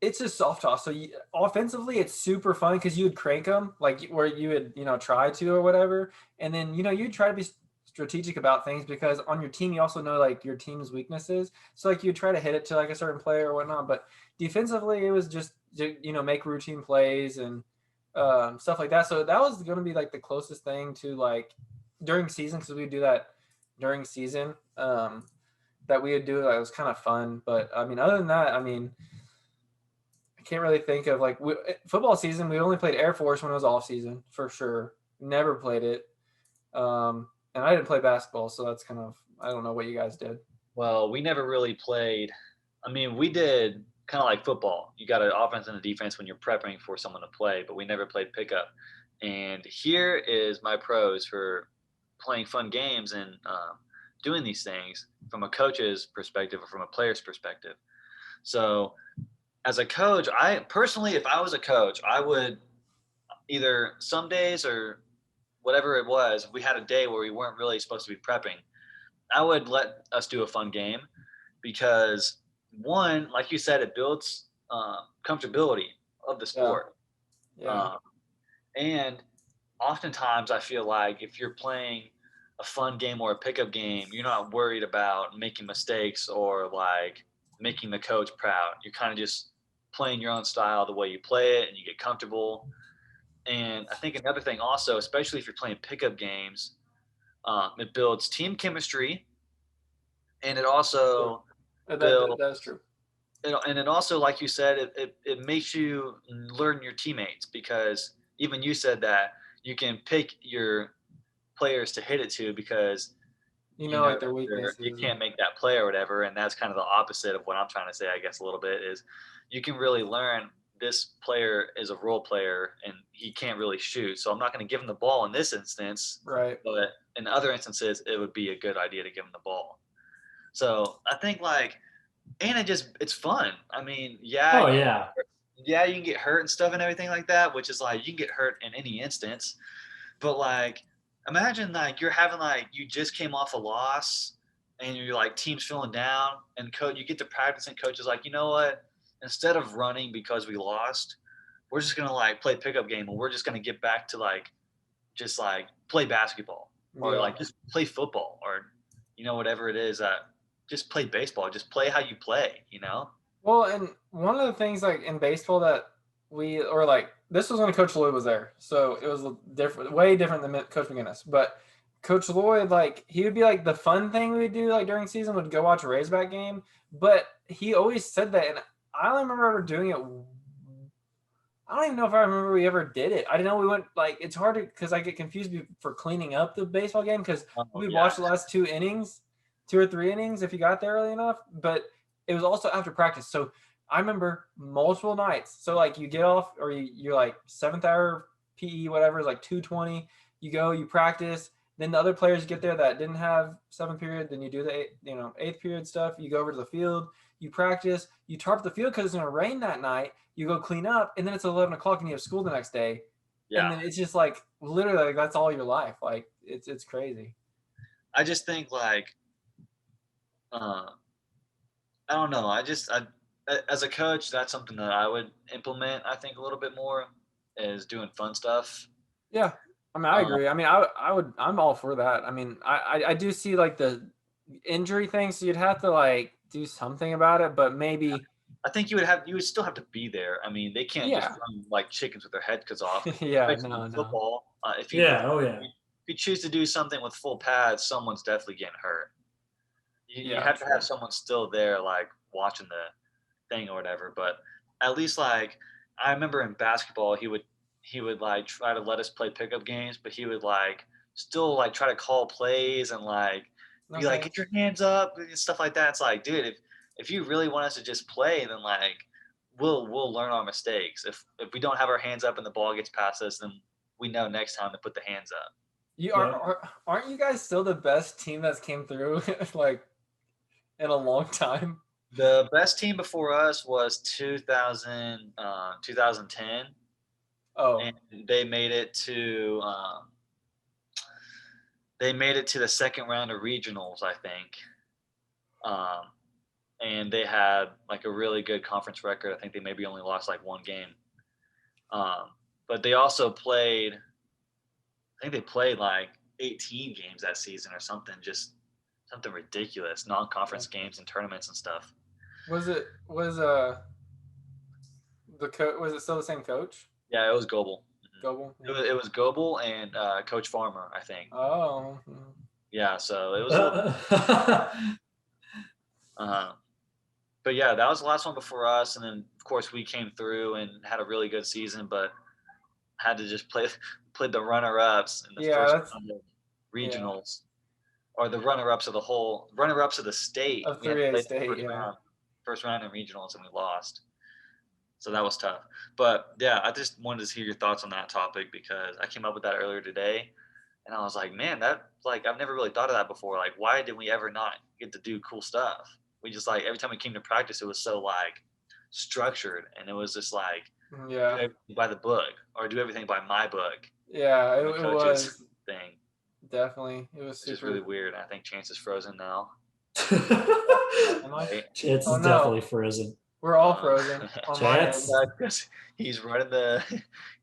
it's a soft toss. So offensively, it's super fun because you would crank them like where you would try to or whatever, and then you'd try to be strategic about things because on your team you also know like your team's weaknesses. So like you try to hit it to like a certain player or whatnot. But defensively, it was just make routine plays and stuff like that. So that was going to be like the closest thing to like during season, because we do that during season. That we would do. It was kind of fun. But I mean, other than that, I mean, I can't really think of like football season. We only played Air Force when it was off season for sure. Never played it. And I didn't play basketball, so that's kind of I don't know what you guys did. Well, we never really played. I mean, we did kind of like football. You got an offense and a defense when you're prepping for someone to play, but we never played pickup. And here is my pros for playing fun games and doing these things from a coach's perspective or from a player's perspective. So, as a coach, I personally, if I was a coach, I would either some days or whatever it was, if we had a day where we weren't really supposed to be prepping, I would let us do a fun game because one, like you said, it builds comfortability of the sport. Yeah. And oftentimes I feel like if you're playing a fun game or a pickup game, you're not worried about making mistakes or like making the coach proud. You're kind of just playing your own style, the way you play it, and you get comfortable. And I think another thing also, especially if you're playing pickup games, it builds team chemistry, and it also builds. That is true. And it also, like you said, it makes you learn your teammates, because even you said that you can pick your players to hit it to, because You know, like their you weaknesses. can't make that play or whatever. And that's kind of the opposite of what I'm trying to say, I guess, a little bit, is you can really learn this player is a role player and he can't really shoot. So I'm not going to give him the ball in this instance. Right. But in other instances, it would be a good idea to give him the ball. So I think and it's fun. I mean, yeah. Oh yeah. Yeah, you can get hurt and stuff and everything like that, which is like, you can get hurt in any instance. But like, imagine like you're having like, you just came off a loss and you're like, team's feeling down, and you get to practice, and coach is like, you know what? Instead of running because we lost, we're just gonna like play pickup game, and we're just gonna get back to like just like play basketball, or like just play football, or whatever it is, just play baseball, just play how you play, Well, and one of the things like in baseball that this was when Coach Lloyd was there, so it was different, way different than Coach McGinnis. But Coach Lloyd, like, he would be like, the fun thing we would do like during season would go watch a Razorback game, but he always said that, and I don't remember ever doing it. I don't even know if I remember we ever did it. I didn't know we went, like, it's hard because I get confused for cleaning up the baseball game, because we watched the last 2 or 3 innings if you got there early enough, but it was also after practice. So I remember multiple nights. So like you get off, or you're like 7th hour PE, whatever, is like 2:20. You go, you practice. Then the other players get there that didn't have 7th period. Then you do the 8th period stuff. You go over to the field. You practice. You tarp the field because it's going to rain that night. You go clean up, and then it's 11 o'clock and you have school the next day. Yeah. And then it's just like literally like, that's all your life. Like it's crazy. I just think like, I don't know. As a coach, that's something that I would implement, I think, a little bit more, is doing fun stuff. Yeah. I mean, I agree. I mean, I'm all for that. I mean, I do see like the injury thing, so you'd have to like do something about it, but maybe. I think you would still have to be there. I mean, they can't just run like chickens with their heads off. No. Football. If you choose to do something with full pads, someone's definitely getting hurt. You have to have someone still there, like watching the thing or whatever. But at least, like, I remember in basketball, he would like try to let us play pickup games, but he would like still like try to call plays and like be like, get your hands up and stuff like that. It's like, dude, if you really want us to just play, then like we'll learn our mistakes. If we don't have our hands up and the ball gets past us, then we know next time to put the hands up. Aren't you guys still the best team that's came through like in a long time? The best team before us was 2010. Oh, and they made it to the second round of regionals, I think. And they had like a really good conference record. I think they maybe only lost like 1 game. But they also played, I think they played like 18 games that season or something, just something ridiculous, non-conference games and tournaments and stuff. Was it still the same coach? Yeah, it was Goebel. Goebel. Yeah. It was Goebel and Coach Farmer, I think. Oh. Yeah, so it was. But yeah, that was the last one before us, and then of course we came through and had a really good season, but had to just play the runner-ups in the first round of regionals, or the runner-ups of the state. Of 3A state, first round in regionals, and we lost. So that was tough. But yeah, I just wanted to hear your thoughts on that topic, because I came up with that earlier today, and I was like, man, that like I've never really thought of that before. Like, why did we ever not get to do cool stuff? We just like every time we came to practice, it was so like structured, and it was just like do everything by the book, or do everything by my book. Yeah, it was thing. Definitely, it was just really weird. I think Chance is frozen now. Chance is definitely frozen. We're all frozen. Chance, he's running the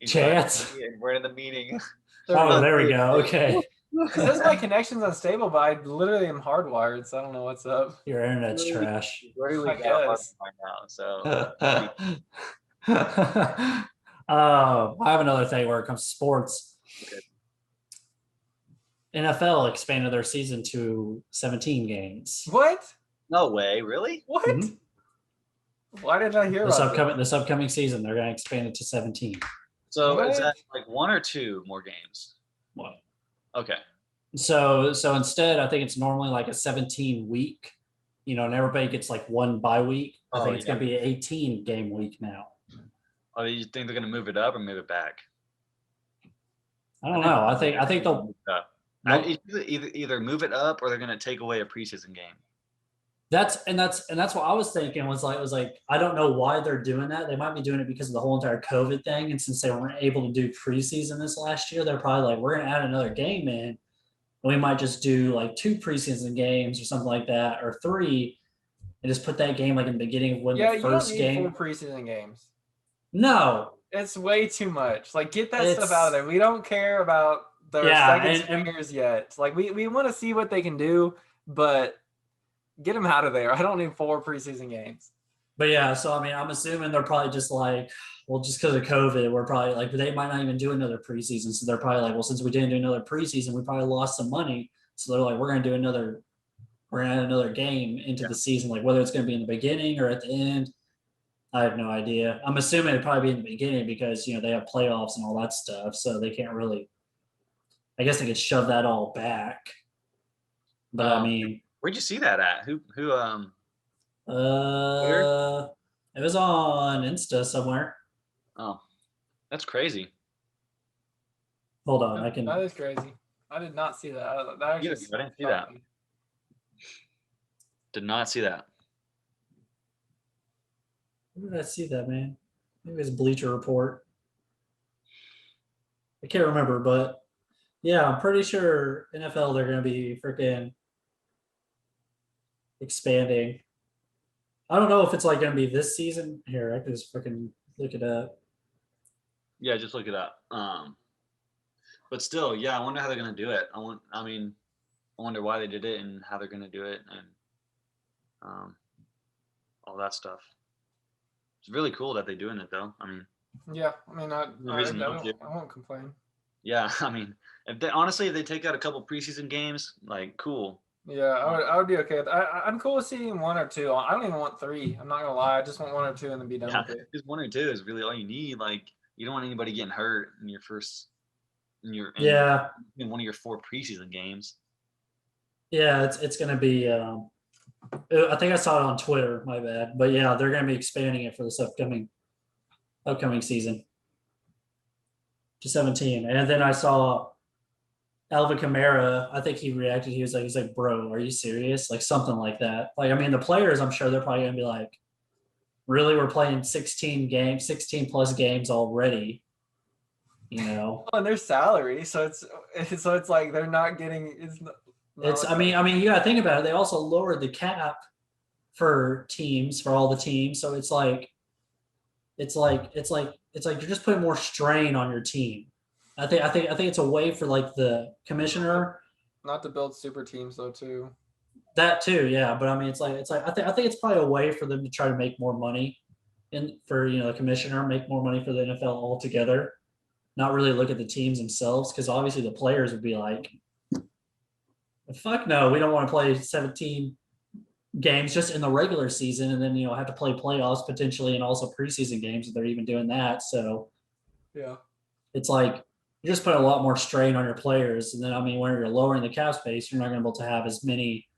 Chance. We're in the meeting. Oh, there we go. Okay. It says my connection's unstable, but I literally am hardwired, so I don't know what's up. Your internet's trash. Where do we go right now? So I have another thing where it comes to sports. Okay. NFL expanded their season to 17 games. What? No way, really? What? Mhm. Why didn't I hear about This upcoming season, they're going to expand it to 17. So is What? that like 1 or 2 more games? What? Okay. So instead, I think it's normally like a 17 week, and everybody gets like one bye week. I Oh, think it's yeah. going to be an 18 game week now. Oh, you think they're gonna move it up or move it back? I don't know. I think they'll. Move it up. Nope. Either move it up or they're gonna take away a preseason game. That's what I was thinking was like I don't know why they're doing that. They might be doing it because of the whole entire COVID thing, and since they weren't able to do preseason this last year, they're probably like, we're gonna add another game in, and we might just do like 2 preseason games or something like that, or 3, and just put that game like in the beginning of when Yeah, the you don't first need game. 4 preseason games. No, It's way too much. Like, get that stuff It's- out of there. We don't care about their Yeah, second and- stringers yet. Like, we want to see what they can do, but get them out of there. I don't need 4 preseason games. but yeah, so I mean, I'm assuming they're probably just like, well, just because of COVID, we're probably like, they might not even do another preseason. So they're probably like, well, since we didn't do another preseason, we probably lost some money. So they're like, we're gonna add another game into the season, like whether it's gonna be in the beginning or at the end. I have no idea. I'm assuming it'd probably be in the beginning because they have playoffs and all that stuff, so they can't really. I guess they could shove that all back. But I mean, Where'd you see that at? Who it was on Insta somewhere. Oh, that's crazy. Hold on, I can. That is crazy. I did not see that. That I actually didn't see that. Did not see that. Where did I see that, man? Maybe it's Bleacher Report. I can't remember, but yeah, I'm pretty sure NFL they're going to be freaking expanding. I don't know if it's like going to be this season. Here, I can just freaking look it up. Yeah, just look it up. But still, yeah, I wonder how they're gonna do it. I wonder why they did it and how they're gonna do it and all that stuff. It's really cool that they're doing it though. I mean, yeah, I mean, I won't complain. Yeah, I mean, if they take out a couple preseason games, like cool. Yeah, I would be okay with that. I'm cool with seeing 1 or 2. I don't even want 3. I'm not gonna lie. I just want 1 or 2 and then be done with it. Just 1 or 2 is really all you need. Like, you don't want anybody getting hurt in your first, in one of your 4 preseason games. Yeah, it's going to be. I think I saw it on Twitter. My bad, but yeah, they're going to be expanding it for this upcoming season to 17. And then I saw Alvin Kamara. I think he reacted. He's like, bro, are you serious? Like something like that. Like, I mean, the players, I'm sure they're probably going to be like, really, we're playing 16 plus games already. And their salary, so it's like they're not getting. I mean, you gotta think about it. They also lowered the cap for all the teams. So it's like you're just putting more strain on your team. I think it's a way for like the commissioner not to build super teams though too. That too, yeah. But I mean, it's like I think it's probably a way for them to try to make more money, and for the commissioner make more money for the NFL altogether. Not really look at the teams themselves, because obviously the players would be like, fuck no, we don't want to play 17 games just in the regular season and then have to play playoffs potentially and also preseason games if they're even doing that. So yeah, it's like you're just putting a lot more strain on your players. And then I mean, when you're lowering the cap space, you're not going to be able to have as many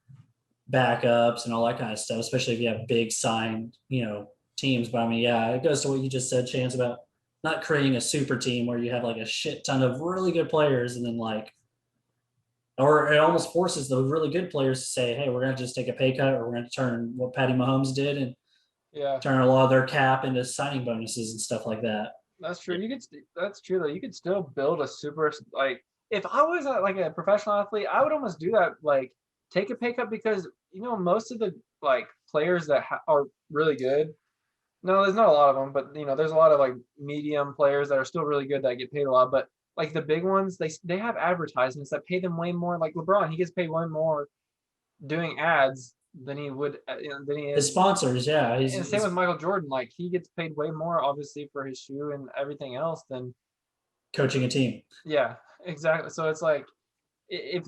backups and all that kind of stuff, especially if you have big signed teams. But I mean, yeah, it goes to what you just said, Chance, about not creating a super team where you have like a shit ton of really good players and then or it almost forces the really good players to say, hey, we're going to just take a pay cut, or we're going to turn what Patty Mahomes did and turn a lot of their cap into signing bonuses and stuff like that. That's true. That's true though. You could still build a super, like, if I was like a professional athlete, I would almost do that. Like, take a pay cut, because most of the like players that are really good. No, there's not a lot of them, but there's a lot of like medium players that are still really good that get paid a lot. But like the big ones, they have advertisements that pay them way more. Like LeBron, he gets paid way more doing ads than he would, than he His is. sponsors, yeah. And same with Michael Jordan. Like he gets paid way more, obviously, for his shoe and everything else than. coaching a team. Yeah, exactly. So it's like if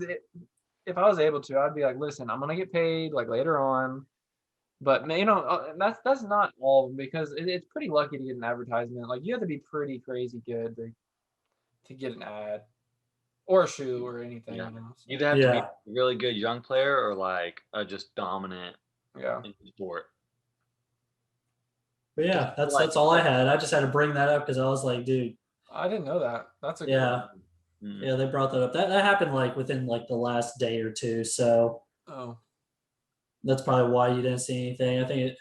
if I was able to, I'd be like, listen, I'm gonna get paid like later on, but that's not all because it's pretty lucky to get an advertisement. Like you have to be pretty crazy good to get an ad or a shoe or anything. Yeah. So, You either have to be Yeah. a really good young player or like just dominant yeah. in the sport. But yeah, Just like that's all I had. I just had to bring that up because I was like, dude, I didn't know that. That's a good yeah, one. mm, yeah, they brought that up. That happened like within like the last day or two. So Oh, that's probably why you didn't see anything. I think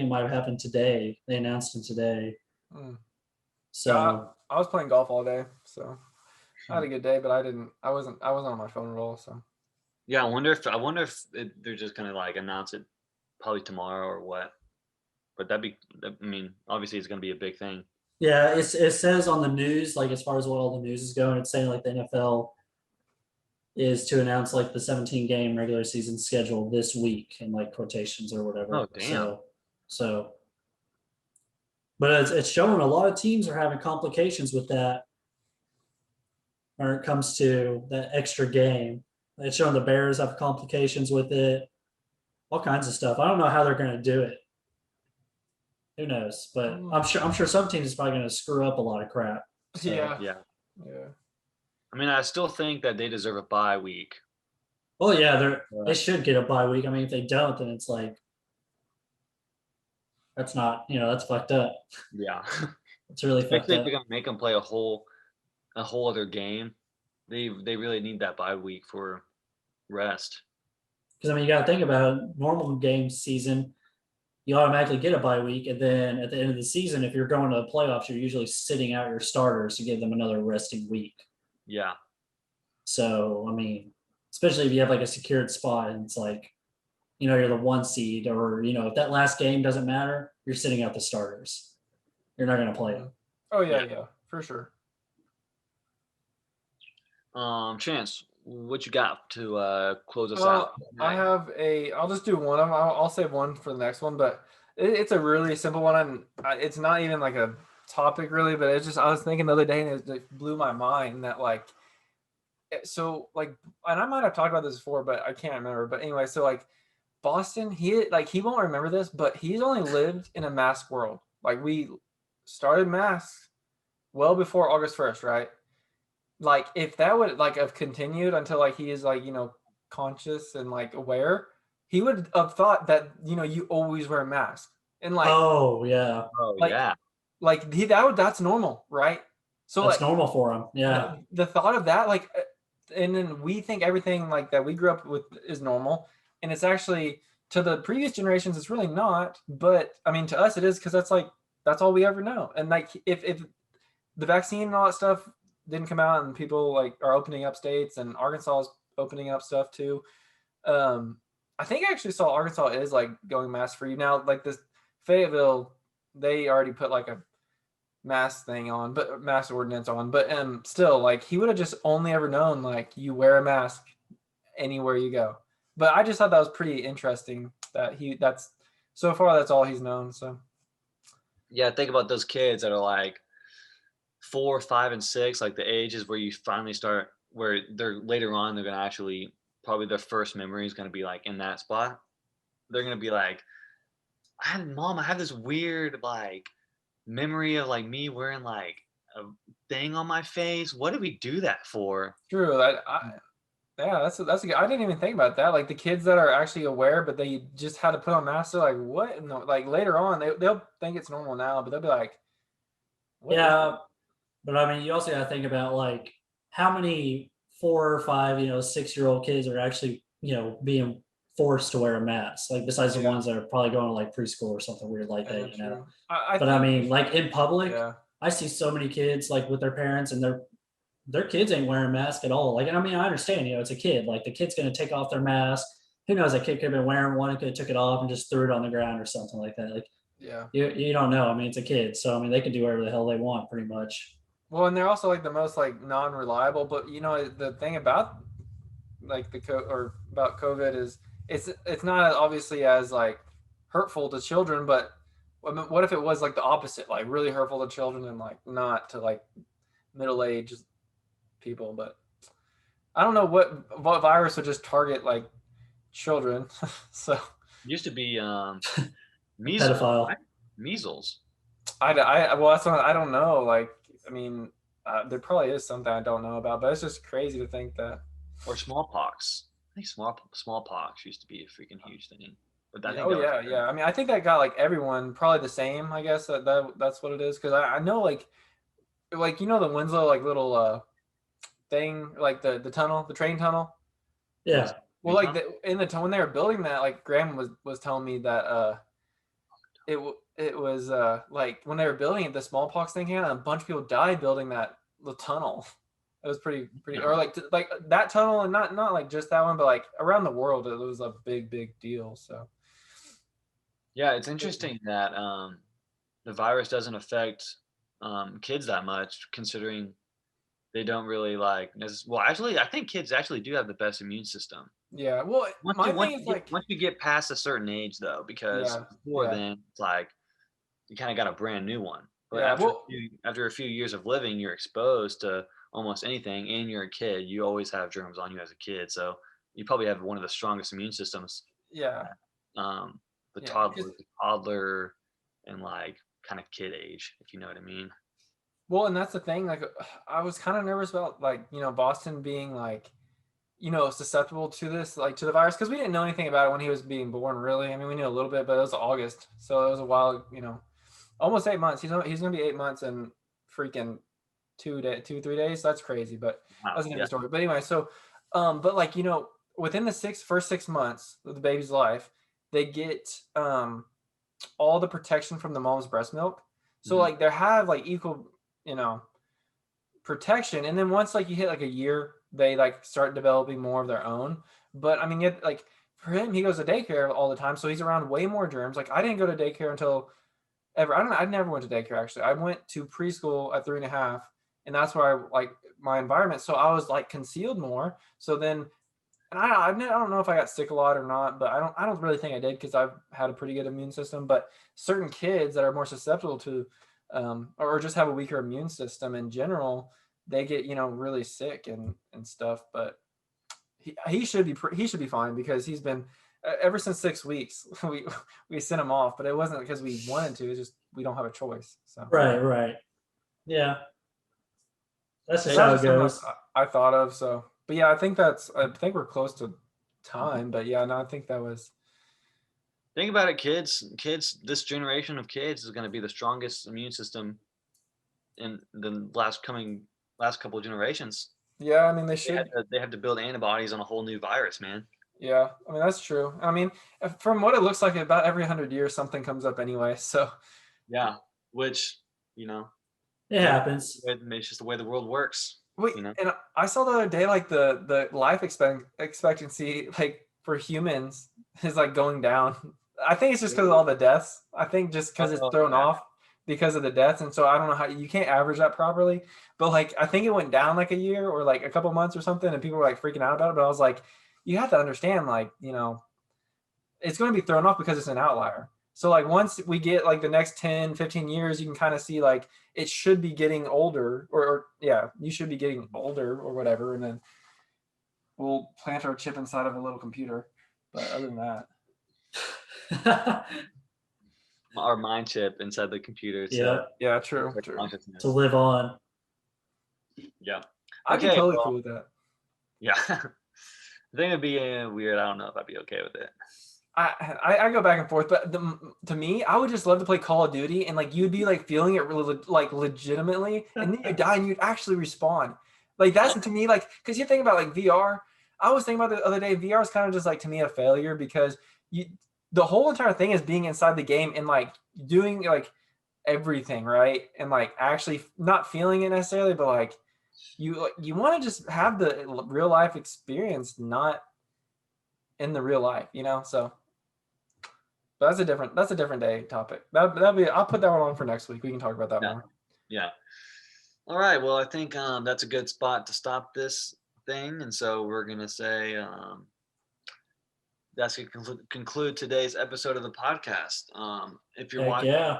it might have happened today. They announced it today. mm. So I was playing golf all day, so I had a good day, but I wasn't on my phone at all. So yeah, I wonder if they're just gonna like announce it probably tomorrow or what. But I mean, obviously it's gonna be a big thing. yeah, it says on the news, like as far as what all the news is going, it's saying like the NFL is to announce like the 17 game regular season schedule this week in like quotations or whatever. Oh damn. So but it's showing a lot of teams are having complications with that when it comes to that extra game. It's showing the Bears have complications with it, all kinds of stuff. I don't know how they're going to do it. Who knows? But I'm sure some teams is probably going to screw up a lot of crap. So, yeah. I mean, I still think that they deserve a bye week. Well, yeah, they should get a bye week. I mean, if they don't, then it's like that's not, that's fucked up. Yeah. It's really fucked Especially if up. they're gonna make them play a whole other game. They really need that bye week for rest. Because I mean, you got to think about it. Normal game season, you automatically get a bye week, and then at the end of the season, if you're going to the playoffs, you're usually sitting out your starters to give them another resting week. Yeah. So I mean, especially if you have like a secured spot, and it's like, you're the 1 seed, or if that last game doesn't matter, you're sitting out the starters. You're not going to play them. Oh yeah, for sure. Chance, what you got to close us out? I'll just do one of them. I'll save one for the next one, but it's a really simple one, and it's not even like a topic really, but it's just I was thinking the other day, and it blew my mind that like, so like, and I might have talked about this before, but I can't remember. But anyway, so like Boston, he won't remember this, but he's only lived in a mask world. Like we started masks well before August 1st, right? Like if that would like have continued until like he is like conscious and like aware, he would have thought that you always wear a mask and like oh yeah, Oh yeah. like that's normal, right? So that's like normal for him. Yeah, the thought of that like, and then we think everything like that we grew up with is normal, and it's actually to the previous generations it's really not. But I mean to us it is because that's all we ever know. And like if the vaccine and all that stuff didn't come out and people like are opening up states and Arkansas is opening up stuff too. I think I actually saw Arkansas is like going mask free now. Like this Fayetteville, they already put like a mask thing on, but mask ordinance on. But still, like he would have just only ever known like you wear a mask anywhere you go. But I just thought that was pretty interesting that that's so far that's all he's known. So Yeah, think about those kids that are like 4, 5, and 6, like the ages where you finally start, where they're later on, they're gonna actually probably their first memory is gonna be like in that spot. They're gonna be like, I have this weird like memory of like me wearing like a thing on my face. What did we do that for? true. Yeah, that's a good. I didn't even think about that. Like the kids that are actually aware, but they just had to put on masks. They're like, what? No, like later on, they'll think it's normal now, but they'll be like, what yeah. But I mean, you also got to think about like how many 4 or 5, 6-year-old kids are actually, being forced to wear a mask. Like besides the ones that are probably going to like preschool or something weird like that, true. But I mean, like in public, Yeah. I see so many kids like with their parents and their kids ain't wearing a mask at all. Like, and I mean, I understand, it's a kid. Like the kid's gonna take off their mask. Who knows? That kid could have been wearing one and could have took it off and just threw it on the ground or something like that. Like, Yeah. you don't know. I mean, it's a kid, so I mean, they can do whatever the hell they want, pretty much. Well, and they're also like the most like non-reliable. But the thing about like about COVID is it's not obviously as like hurtful to children, but what if it was like the opposite, like really hurtful to children and like not to like middle-aged people? But I don't know what virus would just target like children. So Used to be A measles, pedophile. right? Measles well, that's what I don't know. Like, I mean, there probably is something I don't know about, but it's just crazy to think that. or smallpox. I think smallpox used to be a freaking huge thing, but I Yeah. think Oh that was yeah, yeah. I mean, I think that got like everyone probably the same. I guess that's what it is. Because I know like you know the Winslow like little thing, like the tunnel, the train tunnel. was Yeah. Well, like in the when they were building that, like Graham was telling me that it was like when they were building it, the smallpox thing came out, and a bunch of people died building that the tunnel. It was pretty, or like that tunnel, and not like just that one, but like around the world, it was a big deal. So Yeah, it's interesting that the virus doesn't affect kids that much, considering they don't really like. Well, actually, I think kids actually do have the best immune system. yeah, well, Once my you once thing is you get like, once you get past a certain age, though, because yeah, before yeah, then, it's like you kind of got a brand new one. But yeah. Well, after a few years of living, you're exposed to almost anything, and you're a kid. You always have germs on you as a kid, so you probably have one of the strongest immune systems. yeah, Um, yeah, because the toddler, and like kind of kid age, if you know what I mean. well, and that's the thing. Like, I was kind of nervous about like Boston being like susceptible to this, like to the virus, because we didn't know anything about it when he was being born. Really, I mean, we knew a little bit, but it was August, so it was a while. Almost 8 months. He's gonna be 8 months and freaking 3 days. That's crazy, but Wow. that's a Yeah. different story. But anyway, so but like within the first 6 months of the baby's life, they get all the protection from the mom's breast milk. So Mhm. like they have like equal, you know, protection, and then once like you hit like a year, they like start developing more of their own. But I mean, yet like for him, he goes to daycare all the time, so he's around way more germs. Like I didn't go to daycare until ever. I don't know. I never went to daycare actually. I went to preschool at 3.5, and that's where I like my environment. So I was like concealed more. So then, and I don't know if I got sick a lot or not, but I don't really think I did because I've had a pretty good immune system. But certain kids that are more susceptible to, or just have a weaker immune system in general, they get really sick and stuff. But he should be fine because he's been ever since 6 weeks we sent him off, but it wasn't because we wanted to. It's just we don't have a choice. So Right. Right. Yeah. That's that just was how it just something goes. I thought of. So, but yeah, I think we're close to time. But yeah, no, I think that was Think about it, kids. Kids, this generation of kids is going to be the strongest immune system in the last couple of generations. yeah. I mean, they should. They have to build antibodies on a whole new virus, man. Yeah, I mean that's true. I mean, from what it looks like, about every 100 years something comes up anyway. So Yeah, which you know, It happens. it's just the way the world works. wait, You know, and I saw the other day like the life expectancy like for humans is like going down. I think it's just because of all the deaths. I think just because it's oh thrown yeah, off because of the deaths, and so I don't know how you can't average that properly. But like I think it went down like a year or like a couple months or something, and people were like freaking out about it. But I was like, you have to understand, like it's going to be thrown off because it's an outlier. So like once we get like the next 10, 15 years, you can kind of see like it should be getting older or yeah, you should be getting older or whatever. And then we'll plant our chip inside of a little computer. But other than that, our mind chip inside the computer Yeah. to yeah, true, affect true. To consciousness. live on. Yeah. I'd be Okay. totally Well, cool with that. yeah. I think it'd be weird. I don't know if I'd be okay with it. I go back and forth, but to me, I would just love to play Call of Duty, and like you'd be like feeling it really like legitimately, and then you die and you'd actually respawn. Like that's to me like because you think about like VR. I was thinking about the other day. VR is kind of just like to me a failure because you the whole entire thing is being inside the game and like doing like everything right and like actually not feeling it necessarily, but like you want to just have the real life experience, not in the real life, So. But that's a different day topic. That'll be I'll put that one on for next week. We can talk about that Yeah. more. Yeah. All right. Well, I think that's a good spot to stop this thing, and so we're gonna say that's going to conclude today's episode of the podcast. If you're Heck watching, yeah.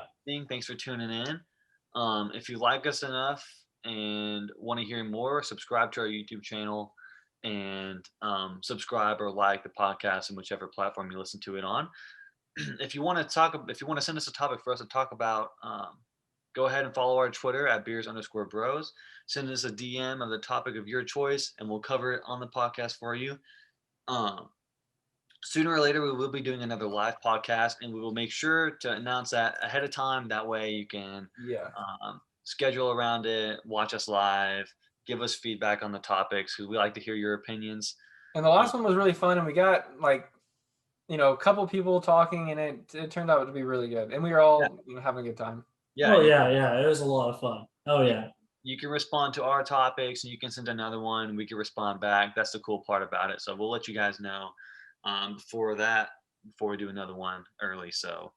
thanks for tuning in. If you like us enough and want to hear more, subscribe to our YouTube channel and subscribe or like the podcast in whichever platform you listen to it on. If you want to send us a topic for us to talk about, go ahead and follow our Twitter at beers_bros. Send us a DM of the topic of your choice, and we'll cover it on the podcast for you. Sooner or later, we will be doing another live podcast, and we will make sure to announce that ahead of time. That way, you can schedule around it, watch us live, give us feedback on the topics, because we like to hear your opinions. And the last one was really fun, and we got a couple people talking, and it turned out to be really good, and we were all having a good time. Yeah. Oh yeah. It was a lot of fun. Oh yeah. You can respond to our topics, and you can send another one. We can respond back. That's the cool part about it. So we'll let you guys know before we do another one early. So,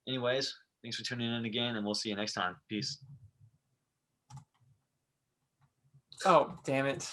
anyways, thanks for tuning in again, and we'll see you next time. Peace. Oh, damn it.